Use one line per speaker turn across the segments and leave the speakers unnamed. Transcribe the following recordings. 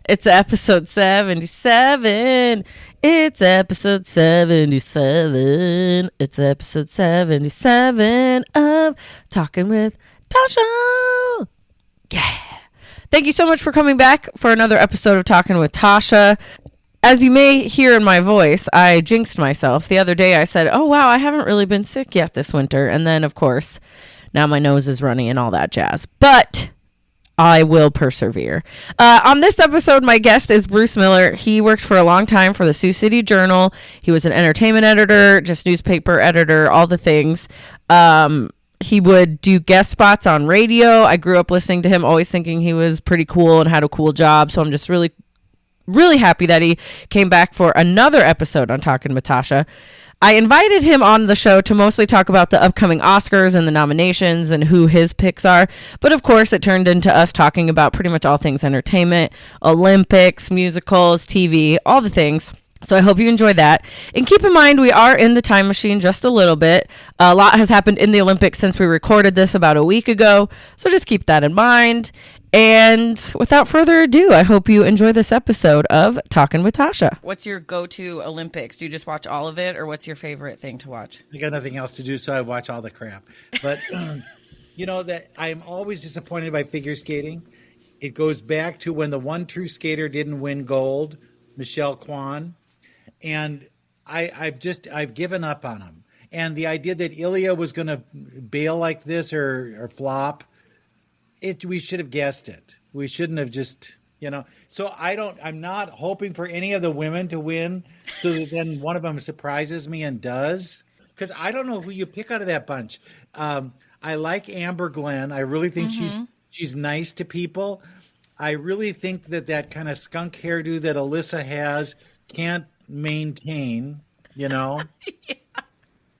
It's episode 77. It's episode 77. It's episode 77 of Talking with Tasha. Yeah. Thank you so much for coming back for another episode of Talking with Tasha. As you may hear in my voice, I jinxed myself. The other day I said, oh, wow, I haven't really been sick yet this winter. And then, of course, now my nose is runny and all that jazz. But I will persevere. On this episode, my guest is Bruce Miller. He worked for a long time for the Sioux City Journal. He was an entertainment editor, just newspaper editor, all the things. He would do guest spots on radio. I grew up listening to him, always thinking he was pretty cool and had a cool job. So I'm just really happy that he came back for another episode on Talking with Tasha. I invited him on the show to mostly talk about the upcoming Oscars and the nominations and who his picks are. But of course, it turned into us talking about pretty much all things entertainment, Olympics, musicals, TV, all the things. So I hope you enjoyed that. And keep in mind, we are in the time machine just a little bit. A lot has happened in the Olympics since we recorded this about a week ago. So just keep that in mind. And without further ado, I hope you enjoy this episode of Talking with Tasha. What's your go-to Olympics? Do you just watch all of it, or what's your favorite thing to watch?
I got nothing else to do, so I watch all the crap. But you know that I'm always disappointed by figure skating. It goes back to when the one true skater didn't win gold, Michelle Kwan, and I've given up on him. And the idea that Ilya was going to bail like this or flop. We should have guessed it. We shouldn't have just, So I'm not hoping for any of the women to win so that then one of them surprises me and does. Because I don't know who you pick out of that bunch. I like Amber Glenn. I really think she's nice to people. I really think that kind of skunk hairdo that Alyssa has can't maintain,
Yeah.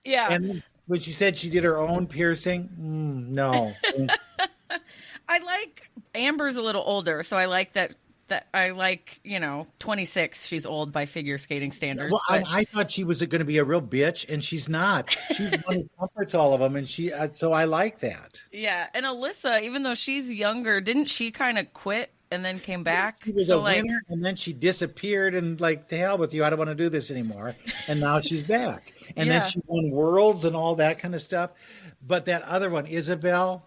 And when she said she did her own piercing, no.
I like Amber's a little older, so I like that I like, 26. She's old by figure skating standards.
Well, I thought she was going to be a real bitch, and she's not. She's one who comforts all of them, and so I like that.
Yeah, and Alyssa, even though she's younger, didn't she kind of quit and then came back?
She was a winner, and then she disappeared, and to hell with you, I don't want to do this anymore. And now she's back, and then she won worlds and all that kind of stuff. But that other one, Isabel.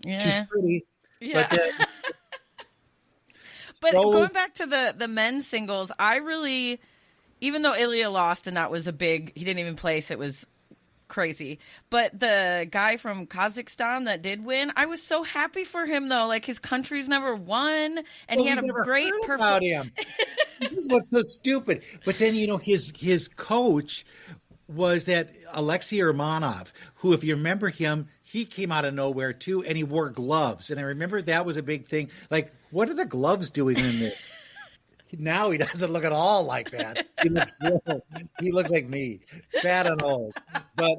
Yeah.
She's pretty.
Yeah. But going back to the men's singles, I really, even though Ilya lost and that was he didn't even place, it was crazy. But the guy from Kazakhstan that did win, I was so happy for him though. Like his country's never won, and he had a great
about him. This is what's so stupid. But then his coach was that Alexei Urmanov, who, if you remember him, he came out of nowhere too, and he wore gloves. And I remember that was a big thing. Like, what are the gloves doing in there? Now he doesn't look at all like that. He looks like me, fat and old. But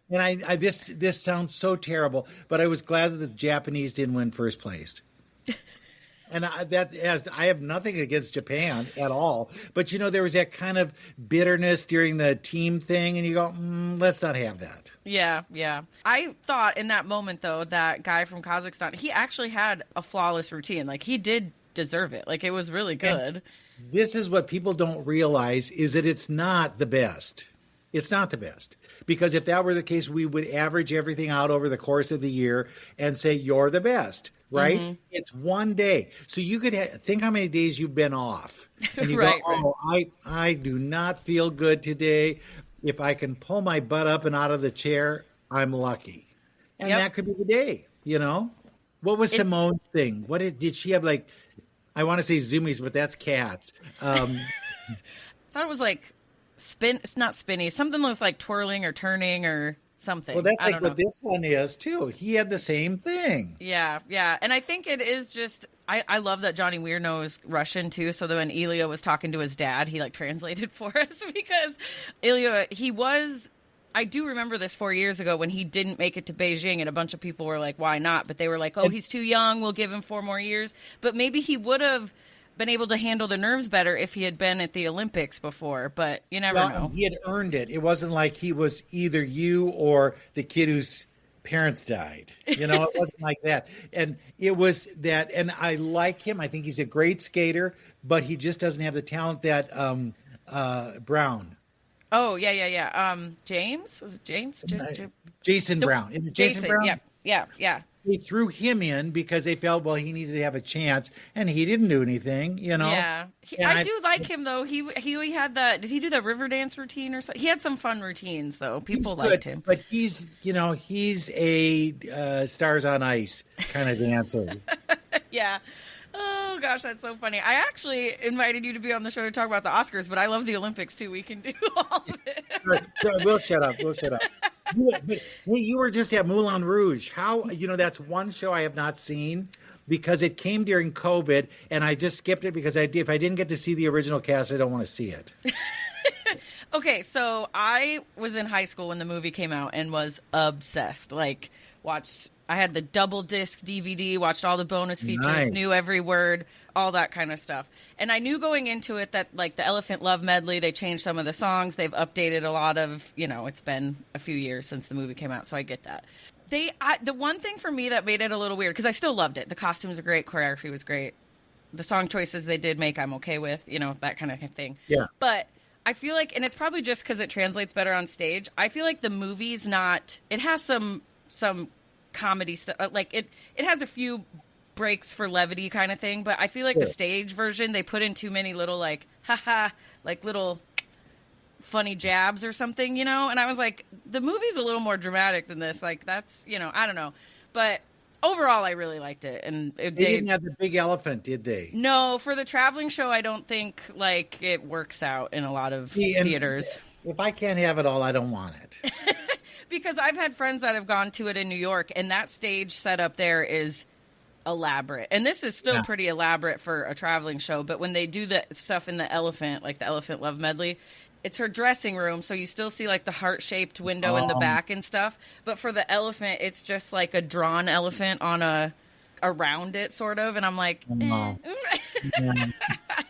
and this sounds so terrible, but I was glad that the Japanese didn't win first place. And I have nothing against Japan at all. But, there was that kind of bitterness during the team thing. And you go, let's not have that.
Yeah, yeah. I thought in that moment, though, that guy from Kazakhstan, he actually had a flawless routine. Like, he did deserve it. Like, it was really good.
And this is what people don't realize is that it's not the best. It's not the best. Because if that were the case, we would average everything out over the course of the year and say, you're the best. Right? Mm-hmm. It's one day. So you could think how many days you've been off. And you
right,
go, I do not feel good today. If I can pull my butt up and out of the chair, I'm lucky. And that could be the day, What was Simone's thing? What did she have, like, I want to say zoomies, but that's cats.
I thought it was like it's not spinny, something with like twirling or turning or something.
Well, that's like what this one is too. He had the same thing.
Yeah, yeah. And I think it is just I love that Johnny Weir knows Russian too, so that when Ilya was talking to his dad, he like translated for us because Ilya, I do remember this 4 years ago when he didn't make it to Beijing and a bunch of people were like, why not? But they were like, oh, he's too young, we'll give him 4 more years. But maybe he would have been able to handle the nerves better if he had been at the Olympics before, but you never know.
He had earned it. It wasn't like he was either you or the kid who's parents died. It wasn't like that. And it was that, and I like him. I think he's a great skater, but he just doesn't have the talent that Brown.
Oh, yeah. James? Was it James?
Jason Brown. Is it Jason Brown?
Yeah.
They threw him in because they felt, well, he needed to have a chance, and he didn't do anything,
Yeah. I do like him, though. He had did he do the river dance routine or something? He had some fun routines, though. People liked him.
But he's a Stars on Ice kind of dancer.
Yeah. Oh, gosh, that's so funny. I actually invited you to be on the show to talk about the Oscars, but I love the Olympics, too. We can do all of it.
We'll shut up. You were just at Moulin Rouge. How, that's one show I have not seen because it came during COVID, and I just skipped it because if I didn't get to see the original cast, I don't want to see it.
Okay, so I was in high school when the movie came out and was obsessed. I had the double disc DVD, watched all the bonus features,
Nice.
Knew every word, all that kind of stuff. And I knew going into it that the Elephant Love medley, they changed some of the songs. They've updated a lot of, it's been a few years since the movie came out, so I get that. The one thing for me that made it a little weird, because I still loved it. The costumes are great, choreography was great. The song choices they did make, I'm okay with, that kind of thing.
Yeah.
But I feel like, and it's probably just because it translates better on stage, I feel like the movie's it has some comedy stuff, it has a few breaks for levity kind of thing, but I feel like the stage version, they put in too many little little funny jabs or something, and I was like, the movie's a little more dramatic than this, that's, I don't know, but overall I really liked it. And
they didn't have the big elephant, did they?
No, for the traveling show I don't think it works out in a lot of theaters.
If I can't have it all, I don't want it.
Because I've had friends that have gone to it in New York, and that stage setup there is elaborate. And this is still pretty elaborate for a traveling show, but when they do the stuff in the Elephant, like the Elephant Love medley, it's her dressing room, so you still see the heart-shaped window in the back and stuff. But for the elephant, it's just like a drawn elephant on around it, sort of. And I'm like, I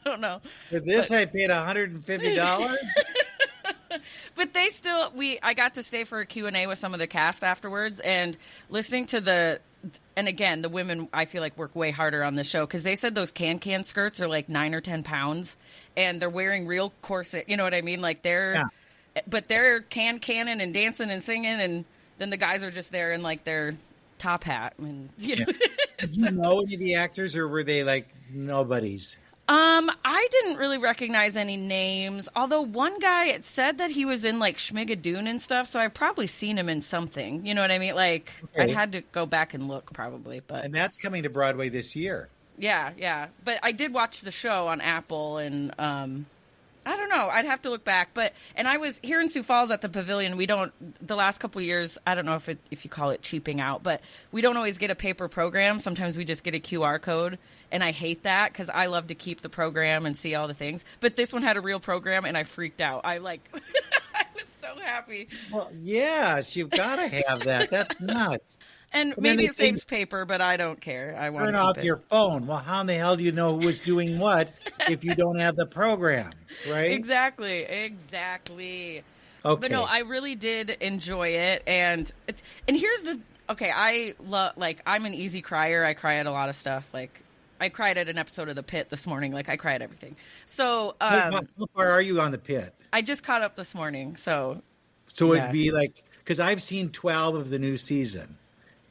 don't know.
For this, I paid $150.
But I got to stay for a Q&A with some of the cast afterwards, and listening to and again, the women I feel like work way harder on the show, because they said those can skirts are 9 or 10 pounds, and they're wearing real corset. You know what I mean? But they're canning and dancing and singing, and then the guys are just there in their top hat. And
Did you know any of the actors, or were they nobodies?
I didn't really recognize any names, although one guy, it said that he was in Schmigadoon and stuff, so I've probably seen him in something. You know what I mean? I'd had to go back and look probably, but.
And that's coming to Broadway this year.
Yeah. But I did watch the show on Apple, and I don't know. I'd have to look back. And I was here in Sioux Falls at the Pavilion. The last couple of years, I don't know if you call it cheaping out, but we don't always get a paper program. Sometimes we just get a QR code, and I hate that because I love to keep the program and see all the things. But this one had a real program, and I freaked out. I was so happy.
Well, yes, you've got to have that. That's nuts.
And maybe it saves paper, but I don't care. I want to
turn off your phone. Well, how in the hell do you know who was doing what if you don't have the program, right?
Exactly.
Okay.
But no, I really did enjoy it, and here's I love I'm an easy crier. I cry at a lot of stuff. I cried at an episode of The Pit this morning. I cry at everything. So
how far are you on The Pit?
I just caught up this morning. So
it'd be because I've seen 12 of the new season.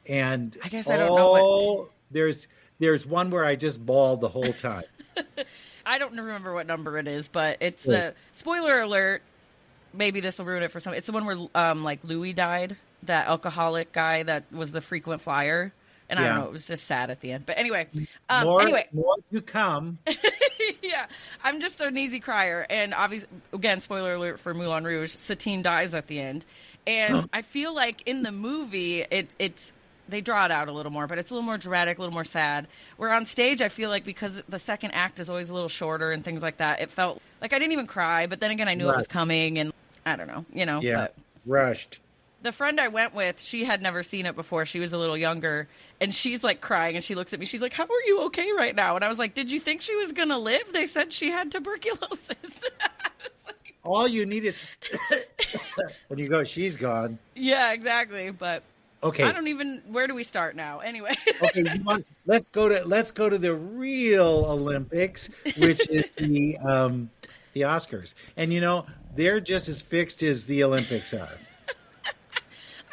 And
I guess I don't know
there's one where I just bawled the whole time.
I don't remember what number it is, but it's the spoiler alert. Maybe this will ruin it for some. It's the one where Louis died, that alcoholic guy that was the frequent flyer, and I don't know, it was just sad at the end. But anyway,
more to come.
Yeah, I'm just an easy crier, and obviously, again, spoiler alert for Moulin Rouge, Satine dies at the end, and I feel like in the movie, it's. They draw it out a little more, but it's a little more dramatic, a little more sad. Where on stage, I feel like because the second act is always a little shorter and things like that, it felt like I didn't even cry, but then again, I knew it was coming, and I don't know,
Yeah,
but
rushed.
The friend I went with, she had never seen it before. She was a little younger, and she's crying, and she looks at me. She's like, "How are you okay right now?" And I was like, "Did you think she was going to live? They said she had tuberculosis."
All you need is when you go, she's gone.
Yeah, exactly. But
Okay.
I don't even. Where do we start now? Anyway.
Okay, let's go to the real Olympics, which is the Oscars. And they're just as fixed as the Olympics are.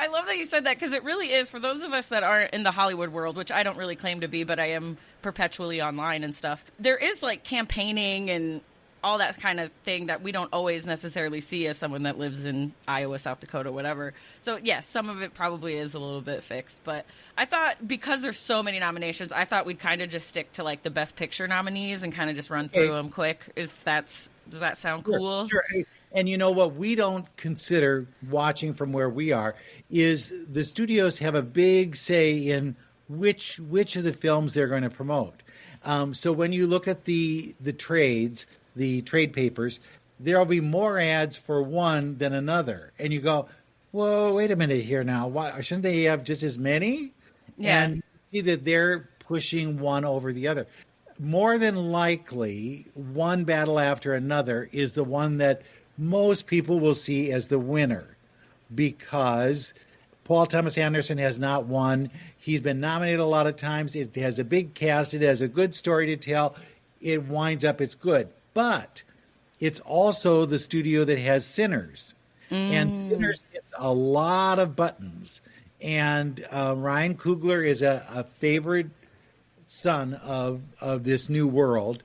I love that you said that because it really is for those of us that aren't in the Hollywood world, which I don't really claim to be, but I am perpetually online and stuff. There is like campaigning and all that kind of thing that we don't always necessarily see as someone that lives in Iowa, South Dakota, whatever. So yes, some of it probably is a little bit fixed, but I thought because there's so many nominations, I thought we'd kind of just stick to like the Best Picture nominees and kind of just run through them quick. Does that sound cool?
Sure. And you know what we don't consider watching from where we are is the studios have a big say in which of the films they're going to promote. So when you look at the trade papers, there'll be more ads for one than another, and you go, "Whoa, wait a minute here now. Why shouldn't they have just as many?"
Yeah.
And you see that they're pushing one over the other. More than likely, one battle after another is the one that most people will see as the winner because Paul Thomas Anderson has not won. He's been nominated a lot of times. It has a big cast. It has a good story to tell. It winds up, it's good. But it's also the studio that has Sinners. And Sinners hits a lot of buttons. And Ryan Coogler is a favorite son of this new world.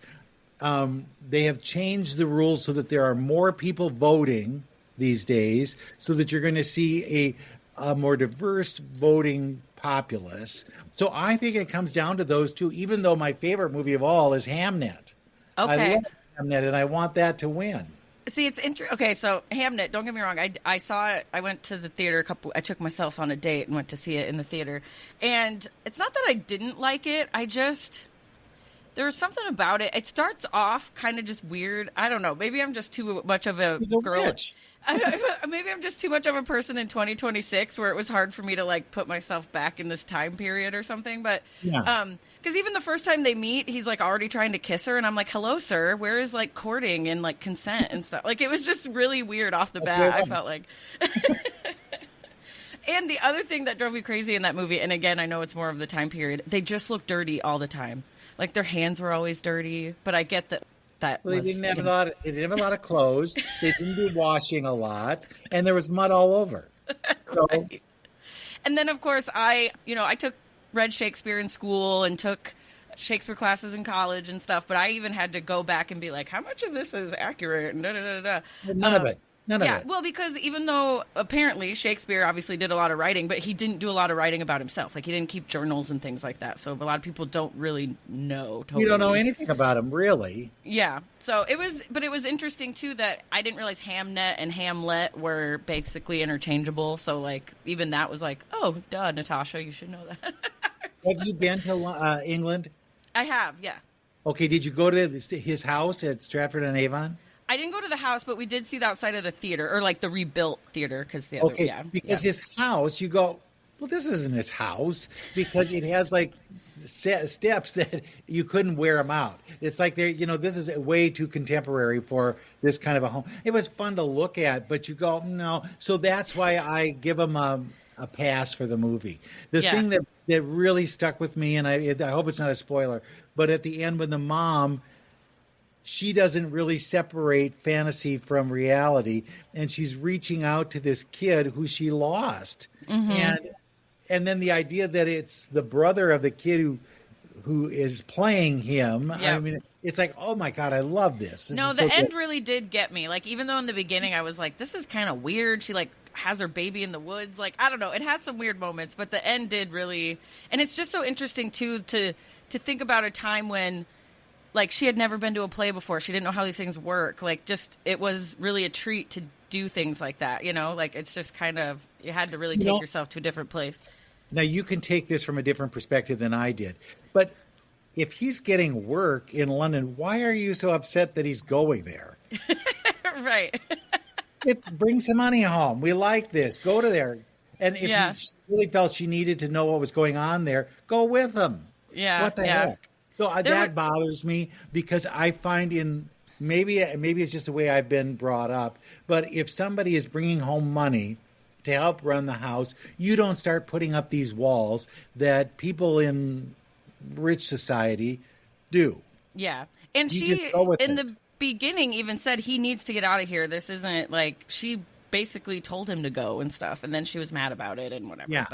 They have changed the rules so that there are more people voting these days so that you're going to see a more diverse voting populace. So I think it comes down to those two, even though my favorite movie of all is Hamnet.
Okay.
I love Hamnet, and I want that to win.
See, it's interesting. Okay, so Hamnet, don't get me wrong. I saw it. I went to the theater I took myself on a date and went to see it in the theater. And it's not that I didn't like it. There was something about it. It starts off kind of just weird. I don't know. Maybe I'm just too much of a girl.
Witch.
Maybe I'm just too much of a person in 2026 where it was hard for me to like put myself back in this time period or something. But because even the first time they meet, he's like already trying to kiss her, and I'm like, "Hello, sir. Where is like courting and like consent and stuff?" Like it was just really weird off the bat. I felt like. And the other thing that drove me crazy in that movie, and again, I know it's more of the time period, they just look dirty all the time. Like their hands were always dirty, but I get that.
Well, they didn't have a lot. They didn't have a lot of clothes. They didn't do washing a lot, and there was mud all over. So.
Right. And then, of course, I read Shakespeare in school and took Shakespeare classes in college and stuff. But I even had to go back and be like, how much of this is accurate? And
None of it. None of it.
Yeah, well, because even though apparently Shakespeare obviously did a lot of writing, but he didn't do a lot of writing about himself. Like he didn't keep journals and things like that. So a lot of people don't really know. Totally.
You don't know anything about him, really.
Yeah. So it was interesting too that I didn't realize Hamnet and Hamlet were basically interchangeable. So like even that was like, oh, duh, Natasha, you should know that.
Have you been to England?
I have, yeah.
Okay, did you go to his house at Stratford-on-Avon?
I didn't go to the house, but we did see the outside of the theater, or like the rebuilt theater, because
his house, you go, well, this isn't his house because it has like steps that you couldn't wear them out. It's like this is way too contemporary for this kind of a home. It was fun to look at, but you go, no. So that's why I give him a pass for the movie. The thing that really stuck with me, and I hope it's not a spoiler, but at the end when the mom, she doesn't really separate fantasy from reality, and she's reaching out to this kid who she lost. Mm-hmm. And then the idea that it's the brother of the kid who is playing him. Yep. I mean, it's like, oh my God, I love this.
No, the end really did get me. Like, even though in the beginning I was like, this is kind of weird. She like has her baby in the woods. Like, I don't know. It has some weird moments, but the end did really, and it's just so interesting too, to think about a time when, like, she had never been to a play before. She didn't know how these things work. Like, just, it was really a treat to do things like that, Like, it's just kind of, you had to really take yourself to a different place.
Now, you can take this from a different perspective than I did. But if he's getting work in London, why are you so upset that he's going there?
Right.
It brings some money home. We like this. Go to there. And if you really felt she needed to know what was going on there, go with him.
Yeah.
What the heck? So that bothers me because I find maybe it's just the way I've been brought up, but if somebody is bringing home money to help run the house. You don't start putting up these walls that people in rich society do.
Yeah. And
You
she,
just go with
in
it.
the beginning, even said he needs to get out of here. This isn't like, she basically told him to go and stuff. And then she was mad about it and whatever.
Yeah.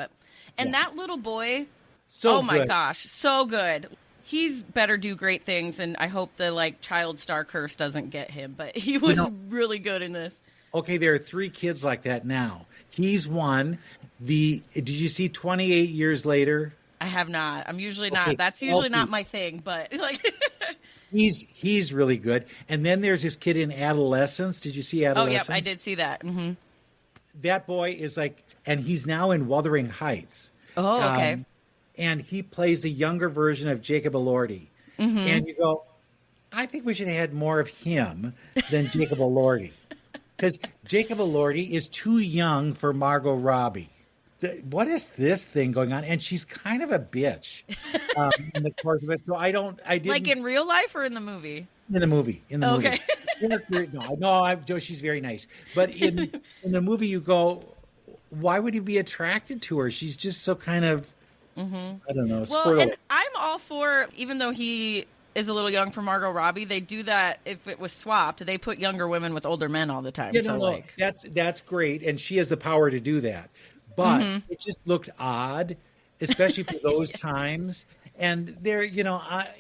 And that little boy,
So
oh my
good.
gosh, so good. He's better do great things. And I hope the like child star curse doesn't get him. But he was really good in this.
Okay, there are 3 kids like that now. He's one. Did you see 28 Years Later?
I have not. I'm usually
Okay,
not. That's usually
I'll
not
do-
my thing. But like,
He's really good. And then there's this kid in Adolescence. Did you see
oh,
Adolescence?
yep, I did see that. Hmm.
That boy is like, and he's now in Wuthering Heights.
Oh, okay.
And he plays the younger version of Jacob Elordi.
Mm-hmm.
And you go, I think we should have had more of him than Jacob Elordi. Because Jacob Elordi is too young for Margot Robbie. What is this thing going on? And she's kind of a bitch in the course of it. So I didn't.
Like in real life or in the movie?
In the movie.
Okay.
No, she's very nice. But in the movie, you go, why would he be attracted to her? She's just so kind of, I don't know,
Well,
squirrel.
and I'm all for, even though he is a little young for Margot Robbie, they do that if it was swapped. They put younger women with older men all the time.
Yeah,
so
no,
like,
that's great, and she has the power to do that. But it just looked odd, especially for those times. And there,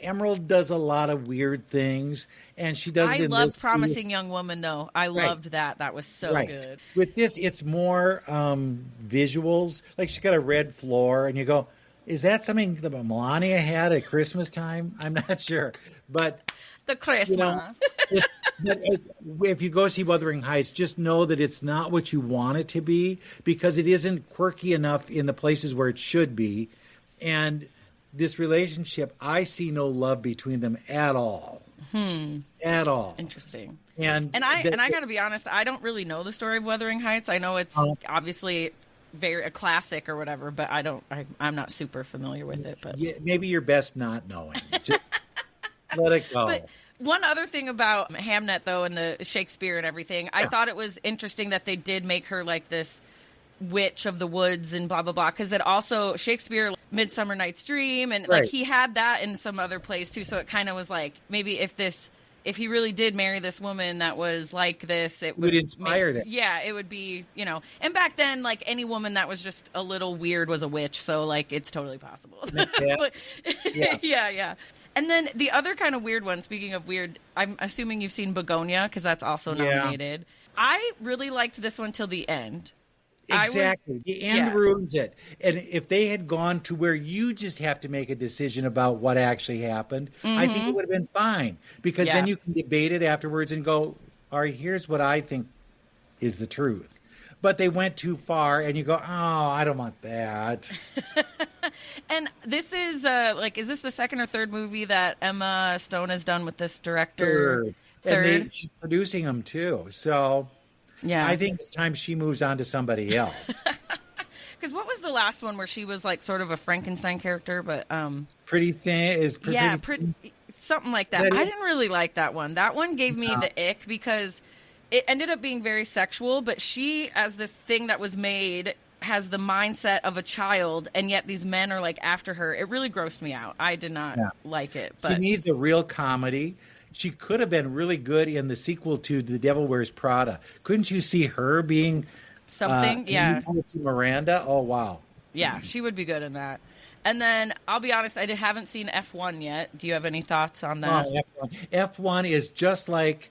Emerald does a lot of weird things, and she does.
I
it in
love
this
Promising Young Woman, though. I loved that. That was so good.
With this, it's more visuals. Like she's got a red floor, and you go, "Is that something that Melania had at Christmas time?" I'm not sure, but
The Christmas.
if you go see Wuthering Heights, just know that it's not what you want it to be because it isn't quirky enough in the places where it should be. And this relationship, I see no love between them at all. At all.
Interesting.
And
I got to be honest, I don't really know the story of Wuthering Heights. I know it's obviously a classic or whatever, but I'm not super familiar with it. But
yeah, maybe you're best not knowing. Just let it go.
But one other thing about Hamnet, though, and the Shakespeare and everything, I thought it was interesting that they did make her like this witch of the woods and blah, blah, blah. Because it also, Shakespeare, Midsummer Night's Dream, and like he had that in some other plays too. So it kind of was like, maybe if he really did marry this woman that was like this, it would
inspire that.
Yeah, it would be, and back then, like any woman that was just a little weird was a witch. So like, it's totally possible. But, yeah. And then the other kind of weird one, speaking of weird, I'm assuming you've seen Begonia because that's also nominated. I really liked this one till the end.
Exactly. The end ruins it. And if they had gone to where you just have to make a decision about what actually happened, I think it would have been fine. Because then you can debate it afterwards and go, all right, here's what I think is the truth. But they went too far and you go, oh, I don't want that.
And this is, is this the second or third movie that Emma Stone has done with this director? Third.
And she's producing them too. So
yeah,
I think it's time she moves on to somebody else.
Because what was the last one where she was like sort of a Frankenstein character, but
Pretty Thin
something like that. I didn't really like that one. That one gave me the ick because it ended up being very sexual. But she, as this thing that was made, has the mindset of a child, and yet these men are like after her. It really grossed me out. I did not like it. But
she needs a real comedy. She could have been really good in the sequel to The Devil Wears Prada. Couldn't you see her being
something?
To Miranda? Oh, wow.
Yeah, she would be good in that. And then, I'll be honest, I haven't seen F1 yet. Do you have any thoughts on that?
F1 is just like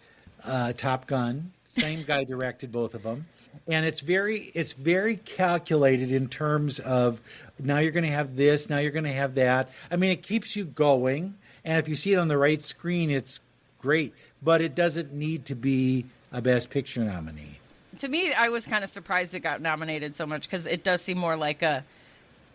Top Gun. Same guy directed both of them. And it's very calculated in terms of now you're going to have this, now you're going to have that. I mean, it keeps you going. And if you see it on the right screen, it's great. But it doesn't need to be a Best Picture nominee.
To me, I was kind of surprised it got nominated so much because it does seem more like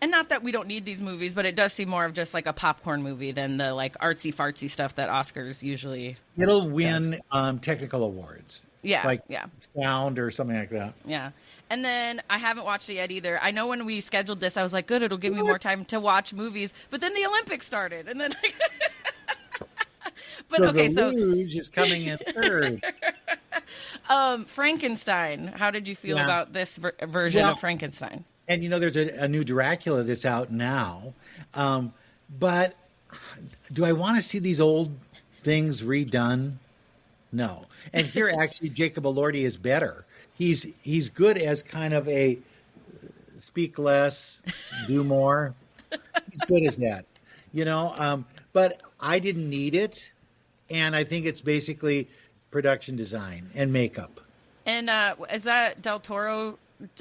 and not that we don't need these movies, but it does seem more of just like a popcorn movie than the like artsy fartsy stuff that Oscars usually.
It'll win technical awards.
Yeah,
sound or something like that.
Yeah. And then I haven't watched it yet either. I know when we scheduled this, I was like, good, it'll give me more time to watch movies. But then the Olympics started, and then. But
so
okay,
the Luge is coming in third.
Frankenstein. How did you feel
Yeah.
about this version
Well,
of Frankenstein?
and there's a new Dracula that's out now. But do I want to see these old things redone? No. And here, actually, Jacob Elordi is better. He's good as kind of a speak less, do more. He's good as that, But I didn't need it, and I think it's basically production design and makeup.
And is that Del Toro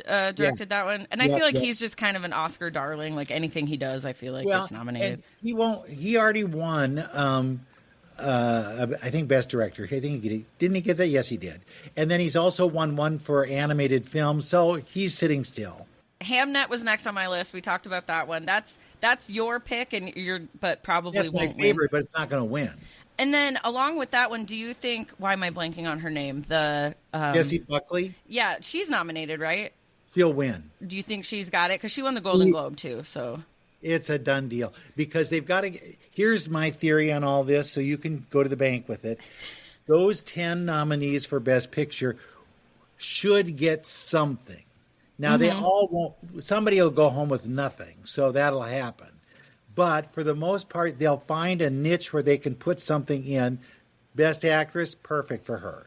directed that one? And I
Yeah,
feel like
yeah.
he's just kind of an Oscar darling. Like anything he does, I feel like gets nominated.
And he won't. He already won. I think Best Director. I think didn't he get that? Yes, he did. And then he's also won one for animated film. So he's sitting still.
Hamnet was next on my list. We talked about that one. That's your pick, but probably
That's my
won't
favorite,
win.
but it's not going to win.
And then along with that one, do you think? Why am I blanking on her name? The
Jessie Buckley,
yeah, she's nominated, right?
she'll win.
Do you think she's got it? Because she won the Golden Globe too. So
It's a done deal because they've got to. Here's my theory on all this, so you can go to the bank with it. Those 10 nominees for Best Picture should get something. Now they all won't. Somebody will go home with nothing, so that'll happen. But for the most part, they'll find a niche where they can put something in. Best Actress, perfect for her.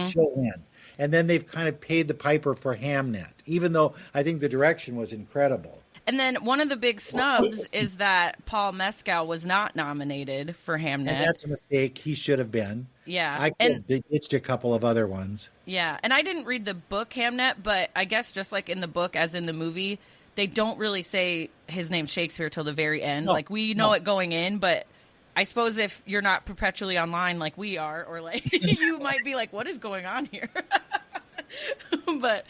She'll win. And then they've kind of paid the piper for Hamnet, even though I think the direction was incredible.
And then one of the big snubs is that Paul Mescal was not nominated for Hamnet.
And that's a mistake. He should have been.
Yeah.
I could have ditched a couple of other ones.
Yeah, and I didn't read the book Hamnet, but I guess just like in the book as in the movie, they don't really say his name's Shakespeare till the very end.
No,
like we know it going in, but I suppose if you're not perpetually online like we are, or like you might be like, what is going on here? But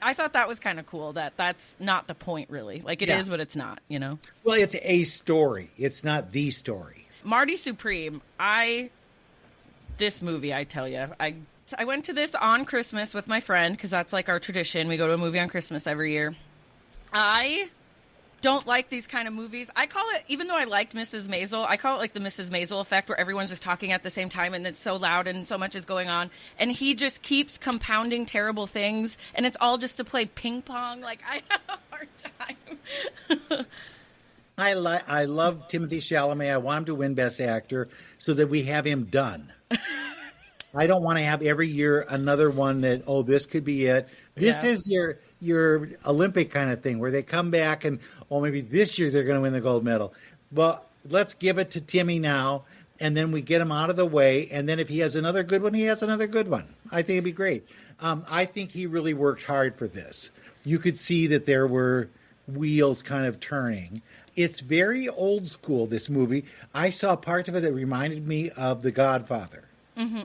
I thought that was kind of cool that that's not the point really. Like it is, but it's not,
Well, it's a story. It's not the story.
Marty Supreme, this movie, I tell you, I went to this on Christmas with my friend because that's like our tradition. We go to a movie on Christmas every year. I don't like these kind of movies. I call it, even though I liked Mrs. Maisel, I call it like the Mrs. Maisel effect where everyone's just talking at the same time and it's so loud and so much is going on. And he just keeps compounding terrible things and it's all just to play ping pong. Like I have a hard time.
I love Timothy Chalamet. I want him to win Best Actor so that we have him done. I don't want to have every year another one that, this could be it. This is your Olympic kind of thing where they come back and, maybe this year they're going to win the gold medal. Well, let's give it to Timmy now, and then we get him out of the way. And then if he has another good one, he has another good one. I think it'd be great. I think he really worked hard for this. You could see that there were wheels kind of turning. It's very old school, this movie. I saw parts of it that reminded me of The Godfather.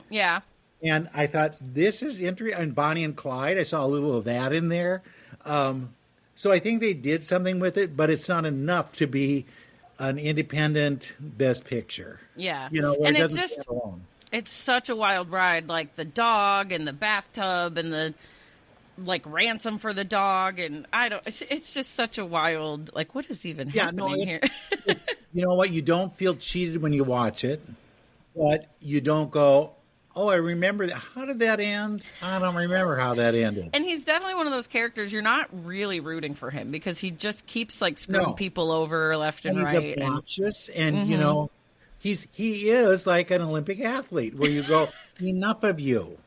Yeah.
And I thought, this is interesting. And Bonnie and Clyde, I saw a little of that in there. So I think they did something with it, but it's not enough to be an independent Best Picture.
Yeah.
Where
And
it
it's
doesn't
just,
stand alone.
it's such a wild ride. Like the dog and the bathtub and the like ransom for the dog. And it's just such a wild, like, what is even happening here?
It's, you know what? You don't feel cheated when you watch it, but you don't go, I remember that. How did that end? I don't remember how that ended.
And he's definitely one of those characters you're not really rooting for him because he just keeps like screwing people over left and
he's
right.
Obnoxious, and he is like an Olympic athlete where you go, enough of you,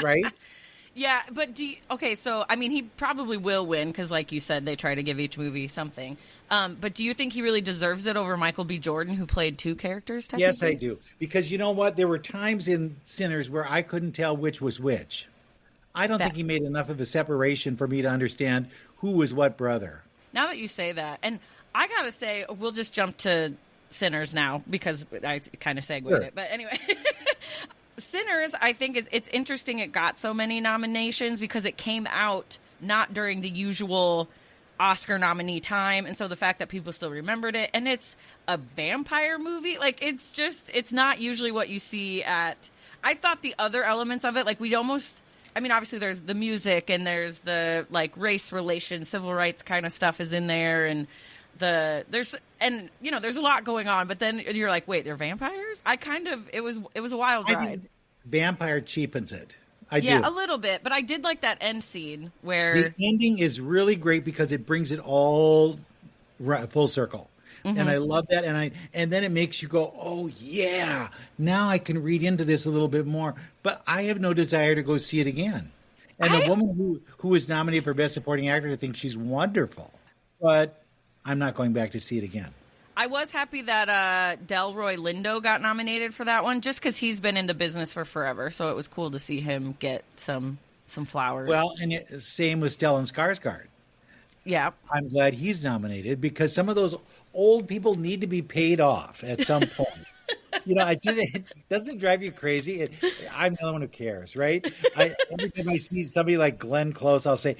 right?
Yeah, but so, I mean, he probably will win because, like you said, they try to give each movie something. But do you think he really deserves it over Michael B. Jordan, who played two characters, technically?
Yes, I do. Because you know what? There were times in Sinners where I couldn't tell which was which. I don't think he made enough of a separation for me to understand who was what brother.
Now that you say that, and I got to say, we'll just jump to Sinners now because I kind of segued it. But anyway... Sinners, I think it's interesting it got so many nominations because it came out not during the usual Oscar nominee time. And so the fact that people still remembered it, and it's a vampire movie, like it's not usually what you see at. I thought the other elements of it, like obviously there's the music and there's the like race relations, civil rights kind of stuff is in there, and there's a lot going on, but then you're like, wait, they're vampires? It was a wild ride.
Think vampire cheapens it. I
Yeah,
do.
a little bit, but I did like that end scene where
The ending is really great because it brings it all full circle. And I love that, and then it makes you go, oh yeah, now I can read into this a little bit more. But I have no desire to go see it again. And the
I
woman who was nominated for Best Supporting Actor, I think she's wonderful, but I'm not going back to see it again.
I was happy that Delroy Lindo got nominated for that one, just because he's been in the business for forever. So it was cool to see him get some flowers.
Well, and same with Stellan Skarsgård.
Yeah.
I'm glad he's nominated because some of those old people need to be paid off at some point. It doesn't drive you crazy. I'm the only one who cares, right? Every time I see somebody like Glenn Close, I'll say,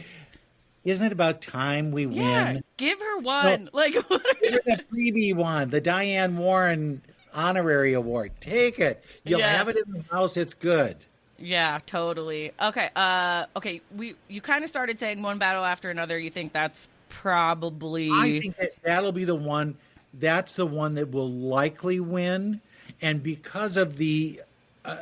"Isn't it about time we
Yeah,
win?"
give her one.
No,
Like, what are you-
give her the freebie one, the Diane Warren honorary award. Take it. You'll
Yes.
have it in the house. It's good.
Yeah, totally. Okay. Okay. You kind of started saying one battle after another. You think that's probably?
I think that'll be the one. That's the one that will likely win, and because of the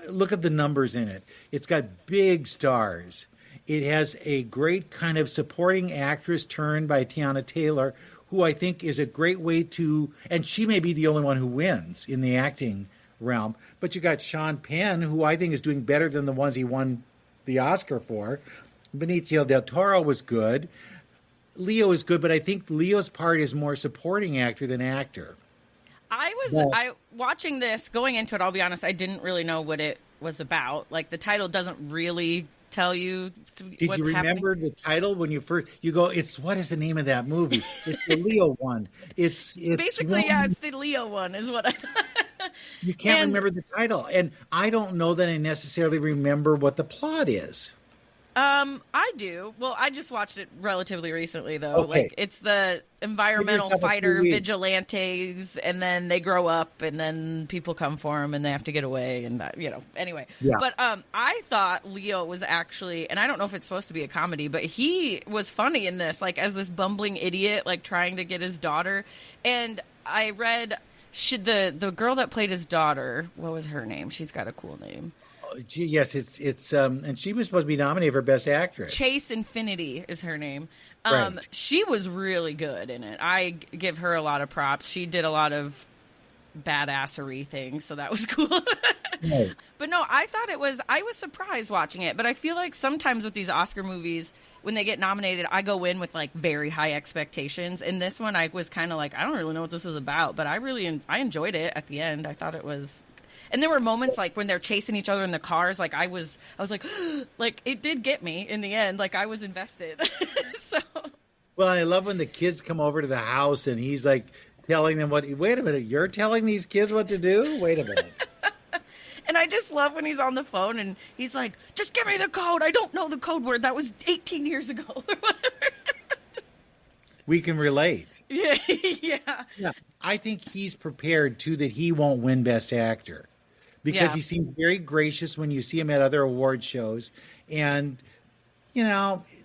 look at the numbers in it, it's got big stars. It has a great kind of supporting actress turn by Tiana Taylor, who I think is a great way to, and she may be the only one who wins in the acting realm. But you got Sean Penn, who I think is doing better than the ones he won the Oscar for. Benicio del Toro was good. Leo is good, but I think Leo's part is more supporting actor than actor.
I watching this, going into it, I'll be honest, I didn't really know what it was about. Like, the title doesn't really tell you
Did
what's
you remember
happening.
the title when you go, it's, what is the name of that movie? It's the Leo one. It's
Basically,
one,
yeah, it's the Leo one is what I
you can't
and-
remember the title. And I don't know that I necessarily remember what the plot is.
I do. Well, I just watched it relatively recently, though.
Okay.
Like, it's the environmental
yourself a few
fighter
weeks.
vigilantes, and then they grow up, and then people come for them, and they have to get away, and that, anyway.
Yeah.
But I thought Leo was actually, and I don't know if it's supposed to be a comedy, but he was funny in this, like, as this bumbling idiot, like, trying to get his daughter. And I read the girl that played his daughter, what was her name? She's got a cool name.
Yes, it's and she was supposed to be nominated for Best Actress.
Chase Infinity is her name.
Right.
She was really good in it. I give her a lot of props. She did a lot of badassery things, so that was cool.
Right.
But no, I was surprised watching it, but I feel like sometimes with these Oscar movies, when they get nominated, I go in with like very high expectations. In this one, I was kind of like, I don't really know what this is about, but I enjoyed it at the end. I thought it was. And there were moments like when they're chasing each other in the cars, like I was like, like it did get me in the end. Like I was invested. So
Well, I love when the kids come over to the house and he's like telling them wait a minute, you're telling these kids what to do? Wait a minute.
and I just love when he's on the phone and he's like, just give me the code. I don't know the code word. That was 18 years ago or whatever.
We can relate.
Yeah. Yeah.
Yeah. I think he's prepared too that he won't win Best Actor because
Yeah.
he seems very gracious when you see him at other award shows. And,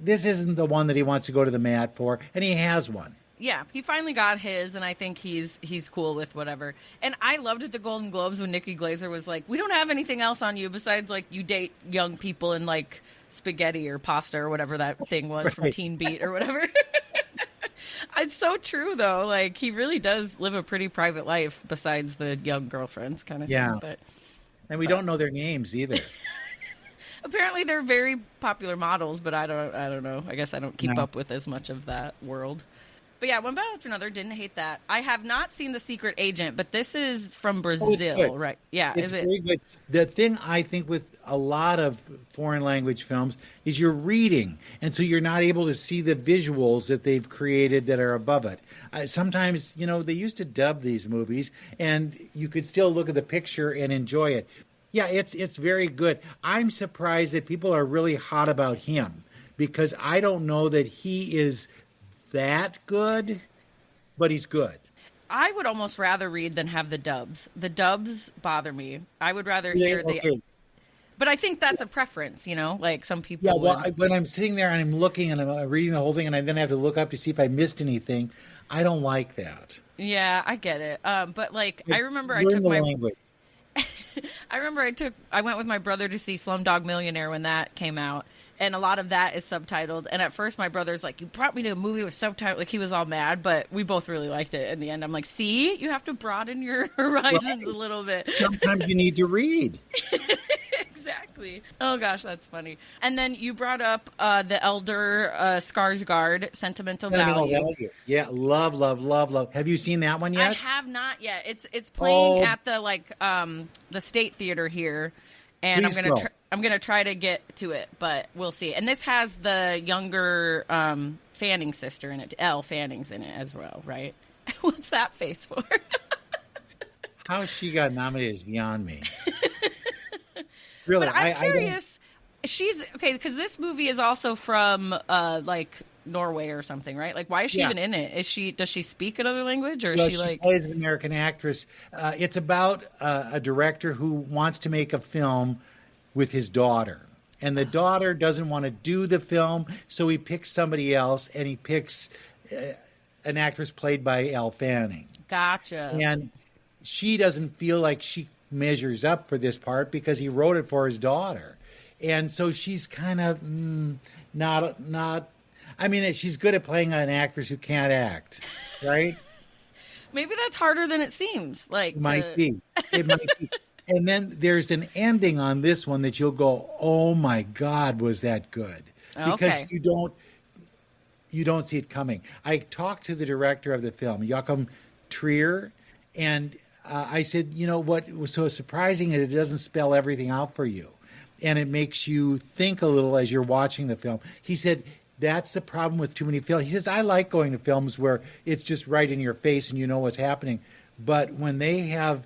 this isn't the one that he wants to go to the mat for, and he has one.
Yeah, he finally got his, and I think he's cool with whatever. And I loved at the Golden Globes when Nikki Glaser was like, "We don't have anything else on you besides like you date young people in like spaghetti or pasta or whatever that thing was from
Right.
Teen Beat or whatever." It's so true though. Like he really does live a pretty private life besides the young girlfriends kind of
Yeah.
thing. But
And we don't know their names either.
apparently they're very popular models, but I don't know. I guess I don't keep
No.
up with as much of that world. But yeah, one battle after another, didn't hate that. I have not seen The Secret Agent, but this is from Brazil,
good.
right? Yeah,
It's
is it?
very good. The thing I think with a lot of foreign language films is you're reading, and so you're not able to see the visuals that they've created that are above it. Sometimes, they used to dub these movies, and you could still look at the picture and enjoy it. Yeah, it's very good. I'm surprised that people are really hot about him because I don't know that he is that good, but he's good.
I would almost rather read than have the dubs. The dubs bother me. I would rather hear the.
Okay.
But I think that's a preference, like some people.
Yeah, well,
would.
when I'm sitting there and I'm looking and I'm reading the whole thing and I then have to look up to see if I missed anything, I don't like that.
Yeah, I get it. But like, I remember I
Learn
took
the
my.
language.
I remember I went with my brother to see Slumdog Millionaire when that came out, and a lot of that is subtitled. And at first, my brother's like, "You brought me to a movie with subtitles," like he was all mad, but we both really liked it. In the end, I'm like, "See, you have to broaden your horizons a little bit."
Sometimes you need to read.
Exactly. Oh gosh, that's funny. And then you brought up the Elder Skarsgård, Sentimental Value.
Yeah, love, love, love, love. Have you seen that one yet?
I have not yet. It's playing at the the State Theater here, and I'm gonna try to get to it, but we'll see. And this has the younger Fanning sister in it. Elle Fanning's in it as well, right? What's that face for?
How she got nominated is beyond me. Really,
but I'm curious. She's okay because this movie is also from Norway or something, right? Like, why is she even in it? Does she speak another language, or is she
plays an American actress? It's about a director who wants to make a film with his daughter, and the daughter doesn't want to do the film, so he picks somebody else, and he picks an actress played by Elle Fanning.
Gotcha.
And she doesn't feel like she measures up for this part because he wrote it for his daughter, and so she's kind of not. I mean, she's good at playing an actress who can't act, right?
Maybe that's harder than it seems. Like,
it might be. And then there's an ending on this one that you'll go, "Oh my God, was that good?" Because you don't see it coming. I talked to the director of the film, Joachim Trier, and I said, "You know what was so surprising is it doesn't spell everything out for you, and it makes you think a little as you're watching the film." He said, "That's the problem with too many films." He says, "I like going to films where it's just right in your face and you know what's happening. But when they have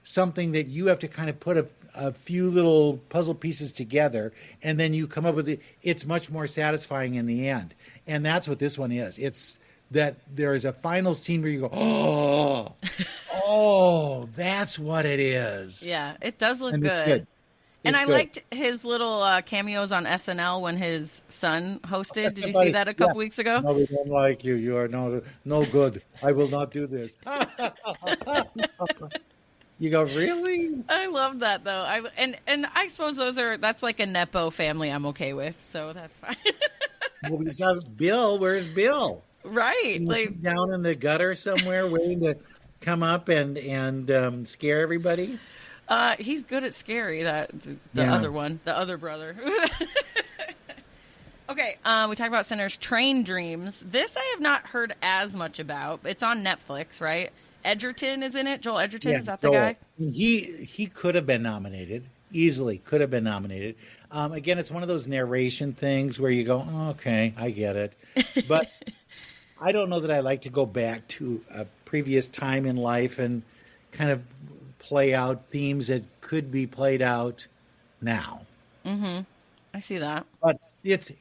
something that you have to kind of put a few little puzzle pieces together and then you come up with it, it's much more satisfying in the end." And that's what this one is. It's that there is a final scene where you go, oh, that's what it is.
Yeah, it does look good. And I liked his little cameos on SNL when his son hosted. Did you see that a couple weeks ago?
"No, we don't like you. You are no good. I will not do this." You go, really?
I love that though. And I suppose that's like a Nepo family I'm okay with, so that's fine.
Well, we have Bill. Where's Bill?
Right,
He's down in the gutter somewhere, waiting to come up and scare everybody.
He's good at scary. The other one, the other brother. Okay, we talked about Sinners. Train Dreams. This I have not heard as much about. It's on Netflix, right? Edgerton is in it. Joel Edgerton, is that the guy?
He could have been nominated. Easily could have been nominated. Again, it's one of those narration things where you go, "Oh, okay, I get it." But I don't know that I like to go back to a previous time in life and kind of play out themes that could be played out now.
Mm-hmm. I see that.
But it's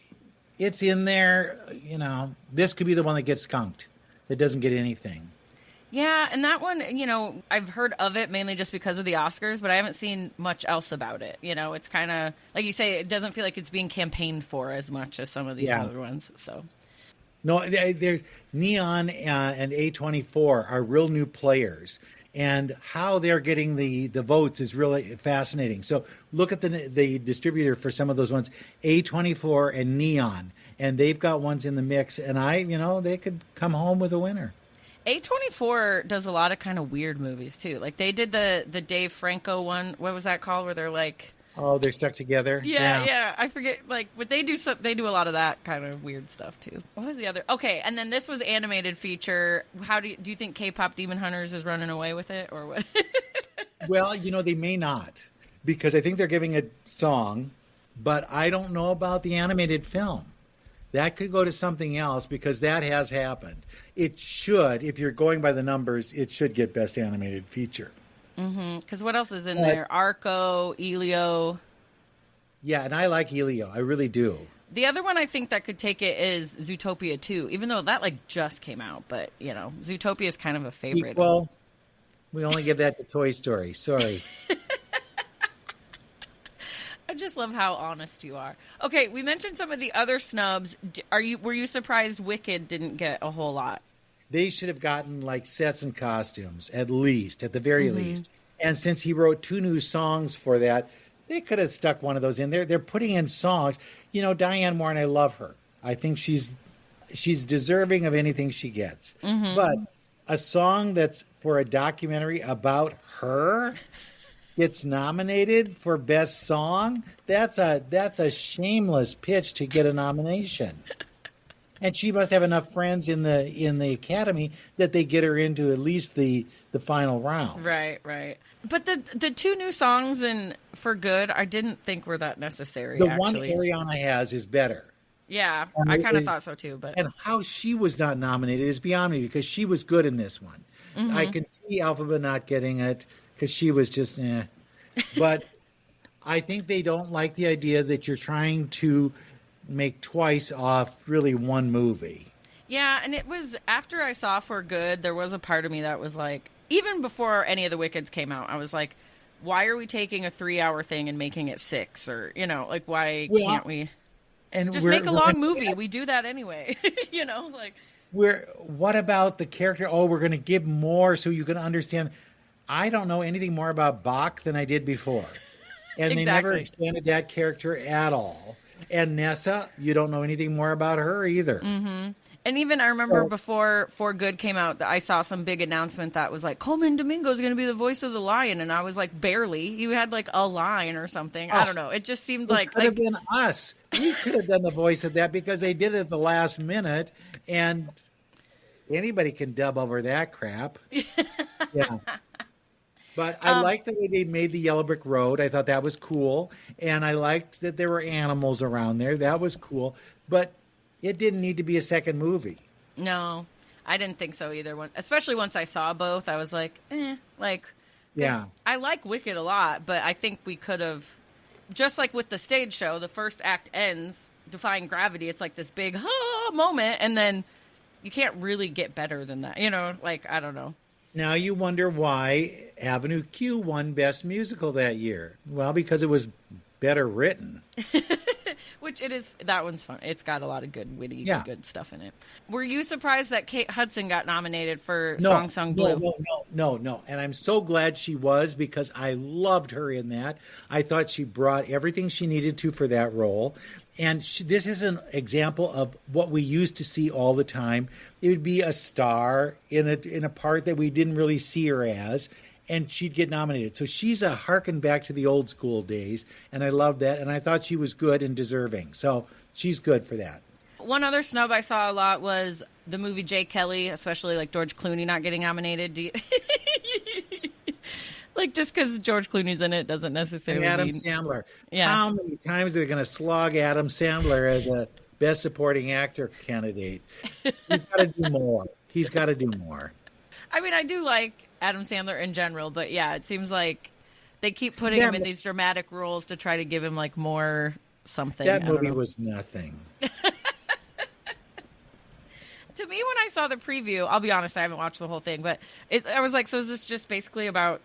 in there, this could be the one that gets skunked, that doesn't get anything.
Yeah, and that one, I've heard of it mainly just because of the Oscars, but I haven't seen much else about it. It's kind of, like you say, it doesn't feel like it's being campaigned for as much as some of these other ones. So,
no, Neon and A24 are real new players, and how they're getting the votes is really fascinating. So look at the distributor for some of those ones, A24 and Neon, and they've got ones in the mix, and they could come home with a winner.
A24 does a lot of kind of weird movies too. Like they did the Dave Franco one. What was that called? Where they're like,
oh, they're stuck together.
Yeah. I forget. Like, but they do a lot of that kind of weird stuff too. What was the other? Okay, and then this was animated feature. How do you think K-pop Demon Hunters is running away with it, or what?
Well, they may not, because I think they're giving a song, but I don't know about the animated film. That could go to something else because that has happened. It should, if you're going by the numbers, it should get Best Animated Feature.
Mm-hmm. Because what else is in there? Arco, Elio.
Yeah, and I like Elio. I really do.
The other one I think that could take it is Zootopia 2, even though that just came out. But, Zootopia is kind of a favorite.
Well, we only give that to Toy Story. Sorry.
I just love how honest you are. Okay, we mentioned some of the other snubs. Were you surprised Wicked didn't get a whole lot?
They should have gotten sets and costumes, at the very least. And since he wrote 2 new songs for that, they could have stuck one of those in there. They're putting in songs. You know, Diane Warren, I love her. I think she's deserving of anything she gets. But a song that's for a documentary about her gets nominated for best song, that's a shameless pitch to get a nomination. And she must have enough friends in the Academy that they get her into at least the final round.
Right. But the 2 new songs in For Good, I didn't think were that necessary.
The
actually.
one Ariana has is better.
Yeah, I kind of thought so too. But
and how she was not nominated is beyond me because she was good in this one. I can see Elphaba not getting it because she was just But I think they don't like the idea that you're trying to make twice off really one movie.
yeah, and it was after I saw For Good, there was a part of me that was like, even before any of the Wickeds came out, I was like, why are we taking a 3-hour thing and making it 6? Or, you know, like, why can't we
and
just make a long movie? We do that anyway. You know, like.
What about the character? Oh, we're going to give more so you can understand. I don't know anything more about Bach than I did before. And they never expanded that character at all. And Nessa, you don't know anything more about her either.
And even I remember before For Good came out, I saw some big announcement that was like, Coleman Domingo is going to be the voice of the lion. And I was like, barely. You had like a line or something. I don't know. It just seemed like.
It could have been us. We could have done the voice of that because they did it at the last minute. And anybody can dub over that crap. Yeah. But I liked the way they made the Yellow Brick Road. I thought that was cool. And I liked that there were animals around there. That was cool. But it didn't need to be a second movie.
No, I didn't think so either. Especially once I saw both, I was like, yeah. I like Wicked a lot, but I think we could have, just like with the stage show, the first act ends, defying gravity. It's like this big moment, and then you can't really get better than that. You know, like, I don't know.
Now you wonder why Avenue Q won Best Musical that year. Well, because it was better written.
Which it is. That one's fun. It's got a lot of good, witty, good stuff in it. Were you surprised that Kate Hudson got nominated for Song Sung Blue?
No. And I'm so glad she was because I loved her in that. I thought she brought everything she needed to for that role. And this is an example of what we used to see all the time. It would be a star in a part that we didn't really see her as, and she'd get nominated. So she's a harken back to the old school days, and I love that. And I thought she was good and deserving. So she's good for that.
One other snub I saw a lot was the movie Jay Kelly, especially like George Clooney not getting nominated. Like, just because George Clooney's in it doesn't necessarily
Adam
mean...
Sandler.
Yeah.
How many times are they going to slog Adam Sandler as a Best Supporting Actor candidate? He's got to do more.
I mean, I do like Adam Sandler in general, but yeah, it seems like they keep putting him in these dramatic roles to try to give him like more something.
That movie was nothing.
To me, when I saw the preview, I'll be honest, I haven't watched the whole thing, but I was like, so is this just basically about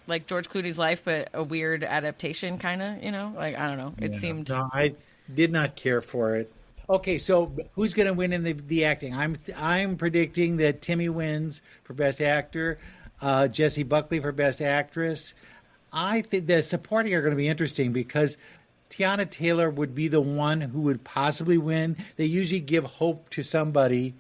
like George Clooney's life, but a weird adaptation kind of, you know? Like, I don't know. It seemed...
No, I did not care for it. Okay, so who's going to win in the acting? I'm predicting that Timmy wins for Best Actor, Jessie Buckley for Best Actress. I think the supporting are going to be interesting because Tiana Taylor would be the one who would possibly win. They usually give hope to somebody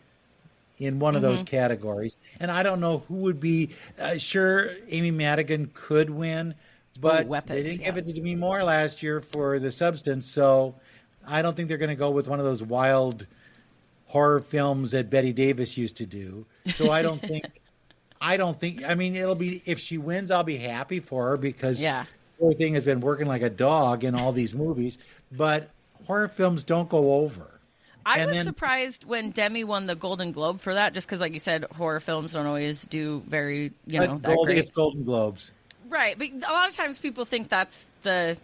in one of those categories. And I don't know who would be. Sure, Amy Madigan could win, but they didn't give it to Demi Moore last year for The Substance, so I don't think they're going to go with one of those wild horror films that Bette Davis used to do. So I don't think, I mean, it'll be, if she wins, I'll be happy for her because the whole thing has been working like a dog in all these movies, but horror films don't go over.
I was surprised when Demi won the Golden Globe for that, just because, like you said, horror films don't always do very, that great.
It's Golden Globes.
Right, but a lot of times people think that's the